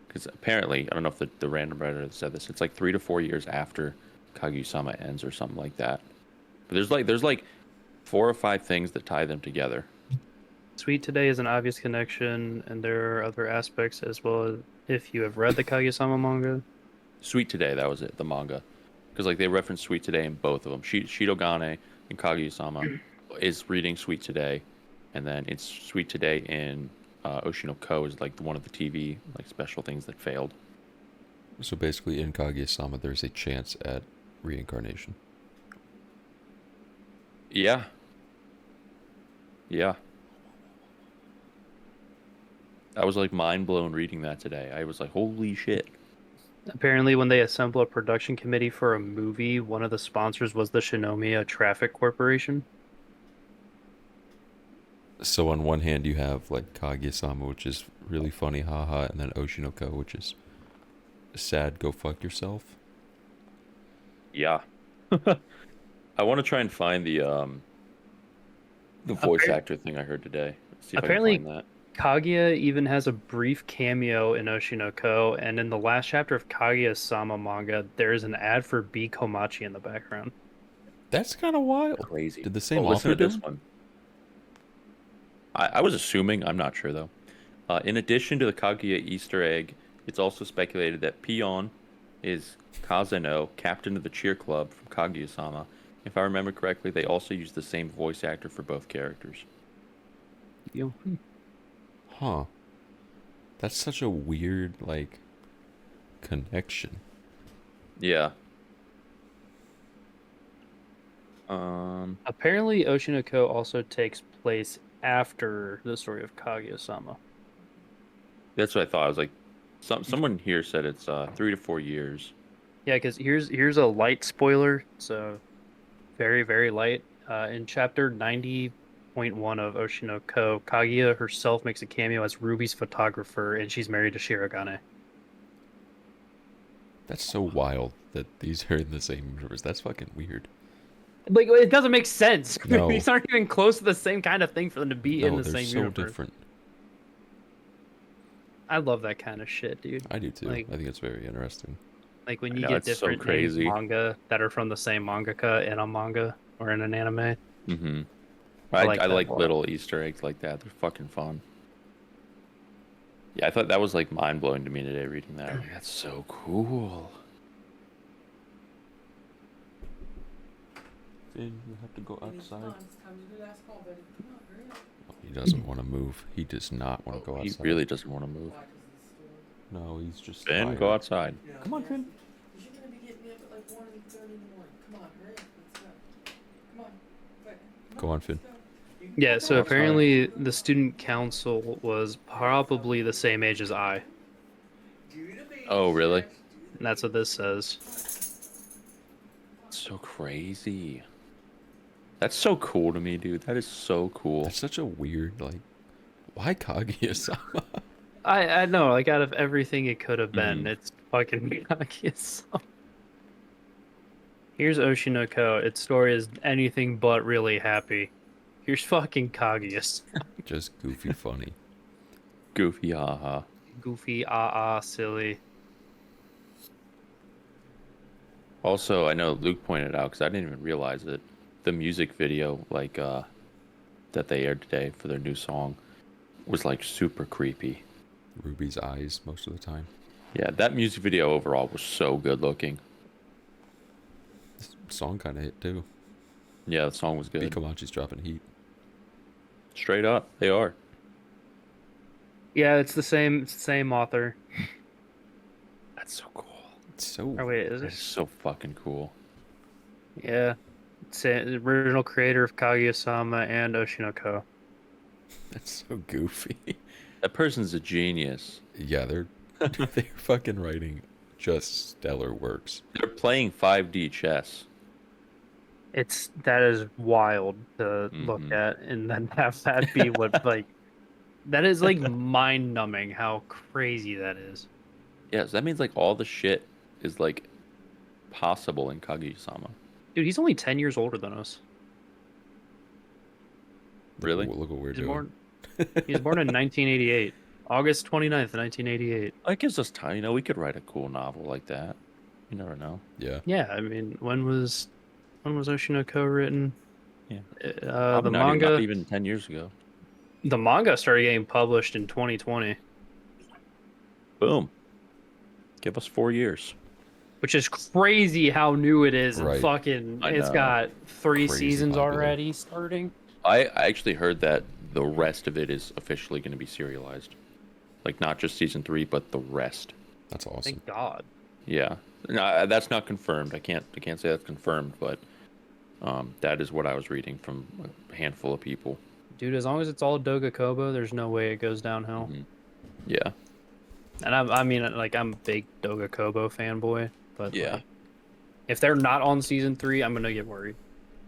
Because apparently, I don't know if the random Reddit said this. It's like 3 to 4 years after Kaguya-sama ends or something like that. But there's like 4 or 5 things that tie them together. Sweet Today is an obvious connection, and there are other aspects as well. If you have read the Kaguya-sama manga, Sweet Today, that was it, the manga. Because like they reference Sweet Today in both of them. Shidogane and Kaguya-sama is reading Sweet Today, and then it's Sweet Today in Oshinoko is like one of the TV like special things that failed. So basically, in Kaguya-sama, there's a chance at reincarnation. Yeah. Yeah. I was like mind blown reading that today. I was like, holy shit. apparently when they assemble a production committee for a movie, one of the sponsors was the Shinomiya Traffic Corporation. So on one hand, you have like Kaguya-sama, which is really funny, haha, and then Oshinoko, which is sad, go fuck yourself. Yeah. I want to try and find the voice actor thing I heard today. See if Apparently- I can find that. Kaguya even has a brief cameo in Oshinoko, and in the last chapter of Kaguya-sama manga, there is an ad for B Komachi in the background. That's kind of wild. Crazy. Did the same listen author to do this it? one. I was assuming, I'm not sure though. In addition to the Kaguya Easter egg, it's also speculated that Pion is Kazeno, captain of the cheer club from Kaguya-sama. If I remember correctly, they also use the same voice actor for both characters. Huh. That's such a weird, like, connection. Yeah. Apparently, Oshinoko also takes place after the story of Kaguya-sama. That's what I thought. I was like, someone here said it's 3 to 4 years. Yeah, because here's a light spoiler. So, very, very light. In chapter 90.1 of Oshinoko, Kaguya herself makes a cameo as Ruby's photographer, and she's married to Shirogane. That's so wild that these are in the same universe. That's fucking weird. Like, it doesn't make sense. No. These aren't even close to the same kind of thing for them to be in No, the they're same so universe. different. I love that kind of shit, dude. I do too. Like- I think it's very interesting. Like when I you know, get it's so different named crazy. manga that are from the same mangaka in a manga or in an anime. Mm-hmm. I I like I that like a lot. little Easter eggs like that. They're fucking fun. Yeah, I thought that was like mind blowing to me today reading that. Like, that's so cool. Finn, you have to go outside. He doesn't want to move. He does not want to go He outside. really doesn't want to move. No, he's just Finn, tired. go outside. Come on, Finn. You're gonna be getting me up at like 1:30 in the morning. Come on, hurry up. Let's go. Come on. Quick. Go on, Finn. Yeah, so apparently the student council was probably the same age as I. Oh, really? And that's what this says. So crazy. That's so cool to me, dude. That is so cool. That's such a weird, like, why Kaguya-sama? I know, like out of everything it could have been, Mhm. it's fucking Kaguya-sama. Here's Oshinoko. Its story is anything but really happy. Here's fucking Kaguya-sama. Just goofy funny. Goofy, haha. Goofy, silly. Also, I know Luke pointed out, because I didn't even realize it, the music video, like, that they aired today for their new song was, like, super creepy. Ruby's eyes most of the time. Yeah, that music video overall was so good looking. This song kind of hit too. Yeah, the song was good. Bikomachi's dropping heat. Straight up, they are. Yeah, it's the same author. That's so cool. It's so. Oh wait, is That's it? so fucking cool. Yeah. It's the original creator of Kaguya-sama and Oshinoko. That's so goofy. That person's a genius. Yeah, they're fucking writing just stellar works. They're playing 5D chess. That is wild to look Mhm. at, and then have that be what like that is like mind numbing how crazy that is. Yeah, so that means like all the shit is like possible in Kaguya-sama. Dude, he's only 10 years older than us. Really? Look what we're He's doing. born He was born in 1988. August 29th, 1988. That gives us time. You know, we could write a cool novel like that. You never know. Yeah. Yeah, I mean, when was Oshinoko written? Yeah. The Probably not manga even 10 years ago. the manga started getting published in 2020, Boom. Give us 4 years. which is crazy how new it is. Right. And fucking, I it's know. got 3 Crazy seasons popular. already starting. I actually heard that the rest of it is officially going to be serialized. Like, not just season 3, but the rest. That's awesome. Thank God. Yeah. No, that's not confirmed. I can't say that's confirmed, but that is what I was reading from a handful of people. Dude, as long as it's all Doga Kobo, there's no way it goes downhill. Mhm. Yeah. And I mean, like, I'm a big Doga Kobo fanboy, but Yeah. like, if they're not on season 3, I'm gonna get worried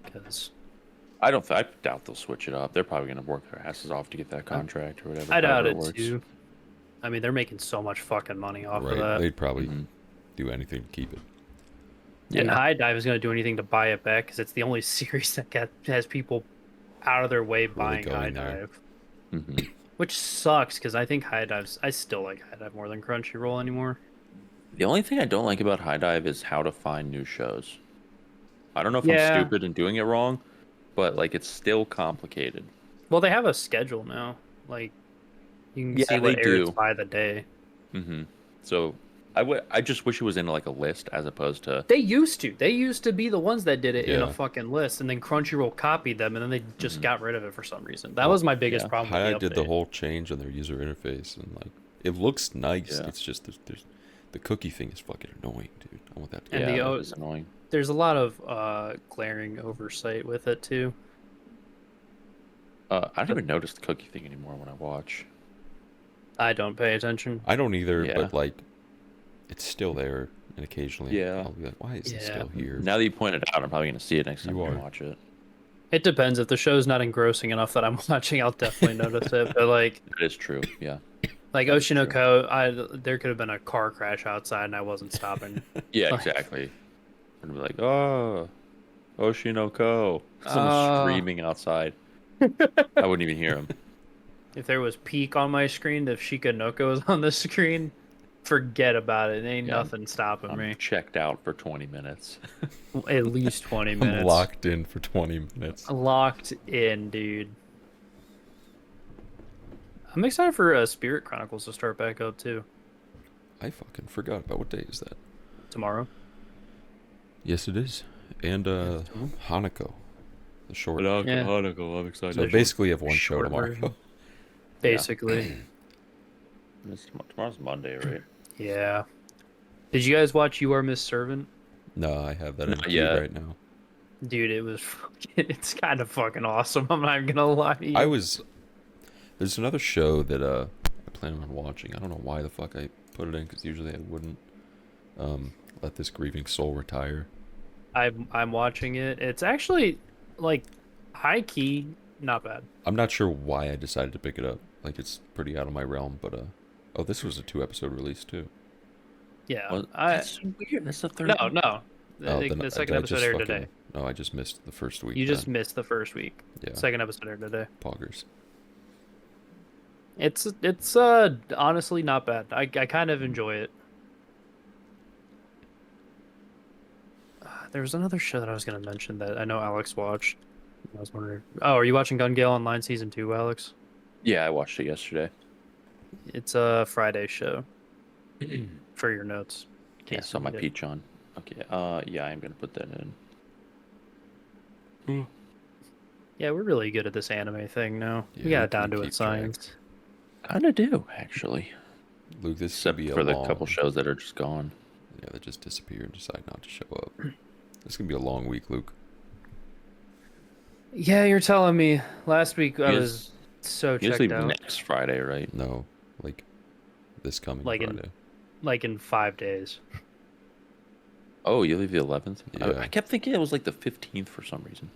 because I doubt they'll switch it up. They're probably going to work their asses off to get that contract or whatever. I doubt however it works. too. I mean, they're making so much fucking money off of Right. that. They'd probably Mhm. do anything to keep it. And Yeah. High Dive is going to do anything to buy it back because it's the only series that has people out of their way buying High going there. Dive, Mhm. which sucks because I think I still like High Dive more than Crunchyroll anymore. The only thing I don't like about High Dive is how to find new shows. I don't know if Yeah. I'm stupid and doing it wrong, but like it's still complicated. Well, they have a schedule now. Like, you can Yeah, see what they airs do. by the day. So I just wish it was in like a list as opposed to They used to. They used to be the ones that did it in Yeah. a fucking list, and then Crunchyroll copied them, and then they just Mhm. got rid of it for some reason. That was my biggest yeah. problem. Hi with the did the update. whole change on their user interface, and like it looks nice. Yeah. It's just there's the cookie thing is fucking annoying, dude. I want that to And yeah, the that O- is annoying. There's a lot of glaring oversight with it too. I don't even notice the cookie thing anymore when I watch. I don't pay attention. I don't either, Yeah. but like it's still there, and occasionally Yeah. I'll be like, why is it Yeah. still here? Now that you pointed it out, I'm probably gonna see it next time You I are. watch it. It depends. If the show's not engrossing enough that I'm watching, I'll definitely notice it. But like That is true. Yeah. Oshinoko, there could have been a car crash outside, and I wasn't stopping. Yeah. Like- Exactly. And be like, oh, Oshinoko. Someone screaming outside. I wouldn't even hear him. If there was Peak on my screen, if Shikanoko was on the screen, forget about it. Ain't Yeah, nothing stopping I'm me. checked out for 20 minutes. At least 20 I'm minutes. locked in for 20 minutes. Locked in, dude. I'm excited for Spirit Chronicles to start back up too I fucking forgot about what day is that. tomorrow. Yes, it is. And Hanako, the short. Yeah. Hanako, I'm excited. So basically, you have one show Short tomorrow. version. Basically, Tomorrow's Monday, right? yeah. Did you guys watch You Are Miss Servant? No, I have that in Not the queue yet. right now. Dude, it was it's kind of fucking awesome. I'm not even gonna lie to you. There's another show that I plan on watching. I don't know why the fuck I put it in, because usually I wouldn't. Let This Grieving Soul Retire. I'm watching it. It's actually like high key, not bad. I'm not sure why I decided to pick it up. Like, it's pretty out of my realm, but oh, this was a 2-episode release too. Yeah. Well, I that's so weird. That's the third. no no. Oh, The, then the I second episode just aired fucking- today. No, I just missed the first week. You just then. missed the first week. Yeah. Second episode aired today. Poggers. It's honestly not bad. I kind of enjoy it. There was another show that I was gonna mention that I know Alex watched. I was wondering. Oh, are you watching Gun Gale Online season 2, Alex? Yeah, I watched it yesterday. It's a Friday show. For your notes. Yeah, saw my read it. peach on. Okay. Yeah, I'm gonna put that in. Yeah, we're really good at this anime thing now. Yeah, we got we it down can to keep its science. Kind of do actually, Luke, this except could be a for the long, couple shows that are just gone. Yeah, that just disappear and decide not to show up. This can be a long week, Luke. Yeah, you're telling me. Last week I You was so You checked leave out. next Friday, right? No, like this coming Like in- Friday. Like in 5 days. Oh, you leave the 11th. Yeah. I kept thinking it was like the 15th for some reason.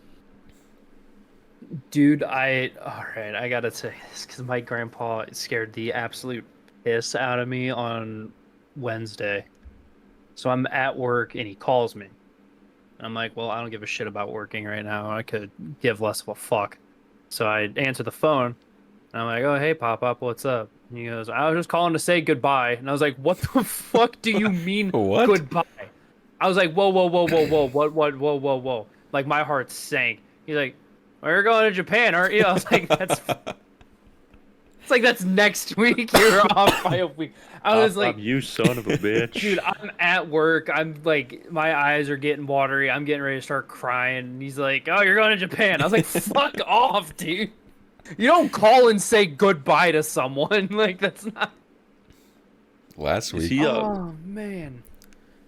Dude, alright, I gotta say this because my grandpa scared the absolute piss out of me on Wednesday. So I'm at work and he calls me. I'm like, well, I don't give a shit about working right now. I could give less of a fuck. So I answer the phone and I'm like, oh, hey, Pop-Up, what's up? And he goes, I was just calling to say goodbye. And I was like, what the fuck do you mean What? goodbye? I was like, whoa, whoa, whoa, whoa, whoa, whoa. Like my heart sank. He's like, well, you're going to Japan, aren't you? I was like, that's next week. You're off by a week. I was like, you son of a bitch. dude, I'm at work. I'm like, my eyes are getting watery. I'm getting ready to start crying. And he's like, oh, you're going to Japan. I was like, fuck off, dude. You don't call and say goodbye to someone. Like, that's not. Last Is week, he, Oh, man.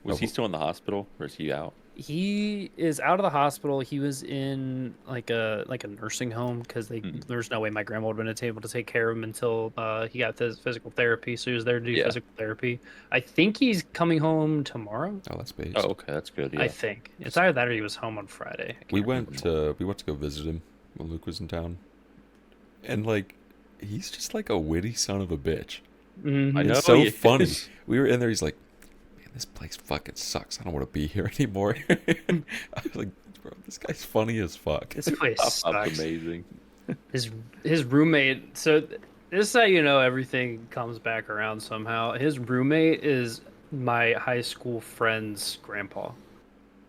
was he still in the hospital or is he out? He is out of the hospital. He was in like a nursing home because there's no way my grandma would have been able to take care of him until he got his physical therapy. So he was there to do Yeah. physical therapy. I think he's coming home tomorrow. oh, that's base. Oh, okay, that's good. Yeah. I think it's either that or he was home on Friday. I we can't went remember. to go visit him when Luke was in town, and like, he's just like a witty son of a bitch. Mhm. I know It's so he funny. is. We were in there. He's like, man, this place fucking sucks. I don't want to be here anymore. I was like, bro, this guy's funny as fuck. This place That's sucks. amazing. His roommate. So this is how you know everything comes back around somehow. His roommate is my high school friend's grandpa.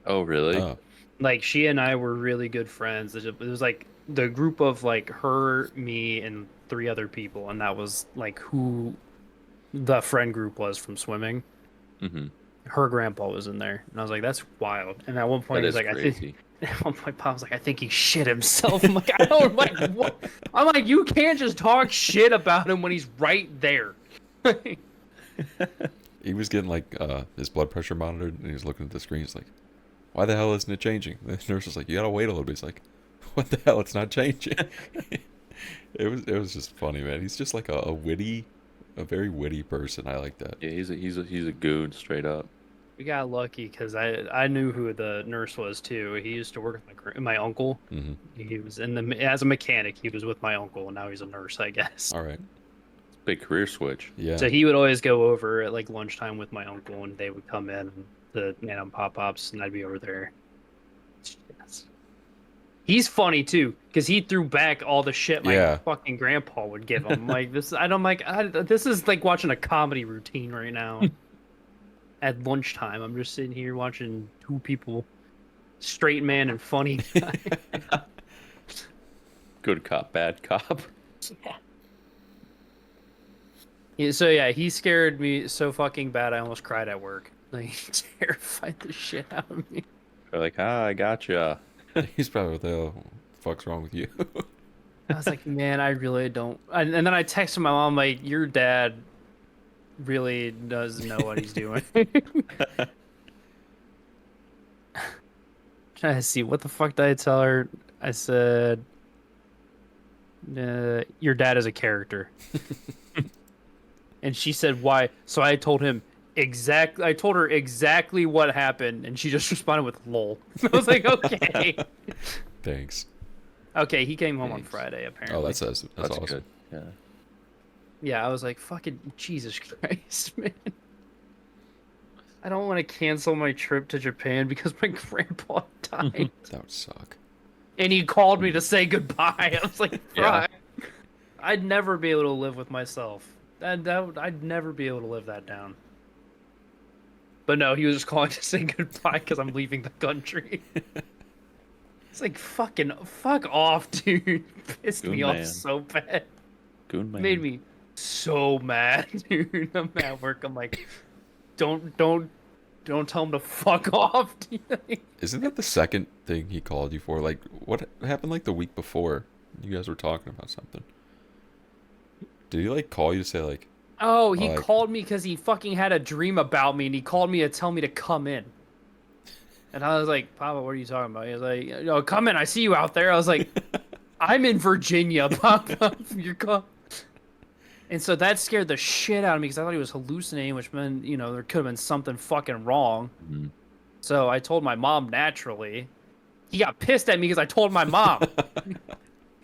Oh, really? Oh, Like she and I were really good friends. It was like the group of like her, me, and 3 other people, and that was like who the friend group was from swimming. Mm-hmm. Her grandpa was in there, and I was like, "That's wild." And at one point, That he was is like, crazy. "I think." At one point, Pop was like, "I think he shit himself." I'm like, "I don't." I'm like, what? I'm like, "You can't just talk shit about him when he's right there." he was getting like his blood pressure monitored, and he was looking at the screen. He's like, why the hell isn't it changing? The nurse was like, you gotta wait a little bit. He's like, what the hell? It's not changing. It was just funny, man. He's just like a very witty person. I like that. Yeah, he's a goon straight up. We got lucky because I knew who the nurse was too. He used to work with my uncle. Hmm. He was as a mechanic. He was with my uncle, and now he's a nurse, I guess. All right. Big career switch. Yeah. So he would always go over at like lunchtime with my uncle, and they would come in, the Pop-Ups, and I'd be over there. Yes. He's funny too, because he threw back all the shit my Yeah. fucking grandpa would give him. Like this, I'm like, this is like watching a comedy routine right now. At lunchtime, I'm just sitting here watching two people, straight man and funny guy. Good cop, bad cop. Yeah, so yeah, he scared me so fucking bad I almost cried at work. Like he terrified the shit out of me. They're like, I gotcha. He's probably what the fuck's wrong with you? I was like, man, I really don't. And then I texted my mom like, your dad really does know what he's doing. Trying to see what the fuck did I tell her? I said, your dad is a character. And she said, why? So I told him I told her exactly what happened, and she just responded with lol. I was like, okay. Thanks. Okay, he came home on Thanks. Friday, apparently. Oh, that's awesome. good. Yeah. Yeah, I was like, fucking Jesus Christ, man. I don't want to cancel my trip to Japan because my grandpa died. That would suck. And he called me to say goodbye. I was like, Yeah. fuck. I'd never be able to live with myself. I'd never be able to live that down. But no, he was just calling to say goodbye because I'm leaving the country. It's like, fuck off, dude. Pissed Good me man. off so bad. Goon man. Made me so mad, dude. I'm at work. I'm like, don't tell him to fuck off. Isn't that the second thing he called you for? Like, what happened like the week before? You guys were talking about something. Did he like call you to say like, Oh, he Like- called me because he fucking had a dream about me, and he called me to tell me to come in. And I was like, Papa, what are you talking about? He was like, "Oh, come in. I see you out there." I was like, I'm in Virginia, Papa. You're And so that scared the shit out of me because I thought he was hallucinating, which meant, there could have been something fucking wrong. Mhm. So I told my mom naturally. He got pissed at me because I told my mom.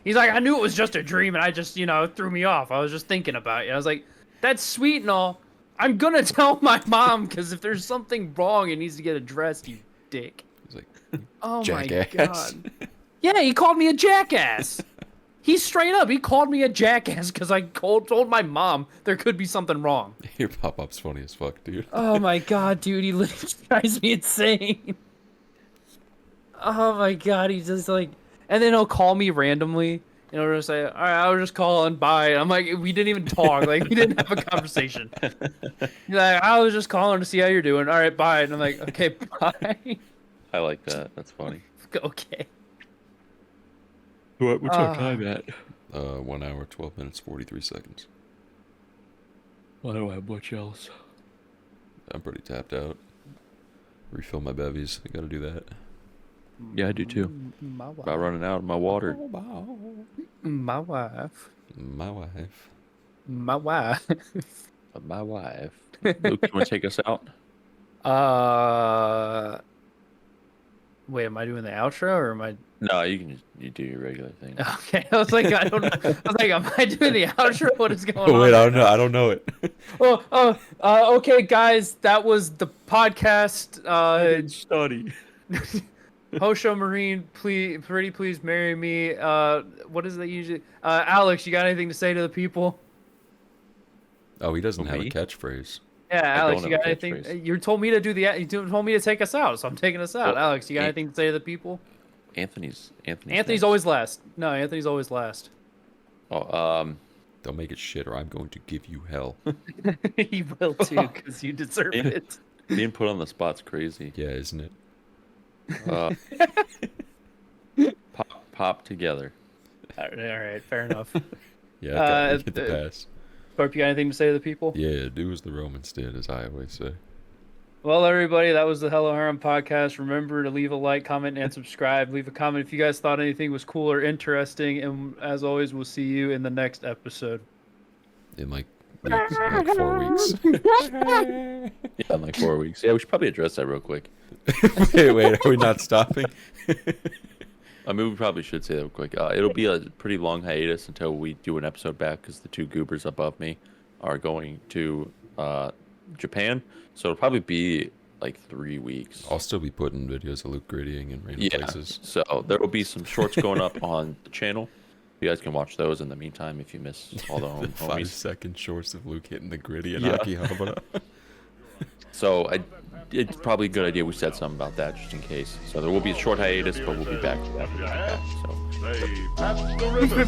He's like, I knew it was just a dream, and I just, threw me off. I was just thinking about you. I was like, that's sweet and all. I'm gonna tell my mom because if there's something wrong, it needs to get addressed, you dick. he's like, Oh jackass? my god. Yeah, he called me a jackass. He straight up, he called me a jackass because I told my mom there could be something wrong. Your pop-up's funny as fuck, dude. Oh my god, dude, he literally drives me insane. Oh my god, he's just like, and then he'll call me randomly. He'll just say, all right, I was just calling, bye. I'm like, we didn't even talk. Like, we didn't have a conversation. He's like, I was just calling to see how you're doing. All right, bye. And I'm like, okay, bye. I like that. That's funny. Okay. What's our our time at? 1 hour, 12 minutes, 43 seconds. I don't have much else. I'm pretty tapped out. Refill my bevies. I gotta do that. Yeah, I do too. My About wife. running out of my water. My wife. My wife. My wife. Of my wife. Luke, you want to take us out? Wait, am I doing the outro or am I? No, you do your regular thing. Okay, I was like, I don't know. I was like, am I doing the outro? What is going Oh on? wait, I don't know. I don't know it. Okay, guys, that was the podcast. Study. Hosho Marine, please marry me. What is that usually? Alex, you got anything to say to the people? Oh, he doesn't Who, have a me? catchphrase. Yeah, Alex, don't you have got a anything? catchphrase. You told me to do you told me to take us out, so I'm taking us out. Well, Alex, you got anything to say to the people? Anthony's Anthony's always last. No, Anthony's always last. Oh, Don't make it shit, or I'm going to give you hell. He will too, because you deserve Yeah. it. being put on the spot's crazy. Yeah, isn't it? Uh, pop together. All right, fair enough. Yeah, I get the Uh, pass. Corp, you got anything to say to the people? Yeah, do as the Romans did, as I always say. Well, everybody, that was the Hello Harem podcast. Remember to leave a like, comment, and subscribe. Leave a comment if you guys thought anything was cool or interesting. And as always, we'll see you in the next episode. In like 4 weeks. Yeah, in like 4 weeks. Yeah, we should probably address that real quick. wait, are we not stopping? I mean, we probably should say that real quick. It'll be a pretty long hiatus until we do an episode back because the two goobers above me are going to Japan. So it'll probably be like 3 weeks. I'll still be putting videos of Luke grittying in random places. So there will be some shorts going up on the channel. You guys can watch those in the meantime if you miss all the The homies. 5-second shorts of Luke hitting the gritty in Yeah. Akihabara. So it's probably a good idea we said something about that just in case. So there will be a short hiatus, but we'll be back. So. Say, Pabst the Ribbon.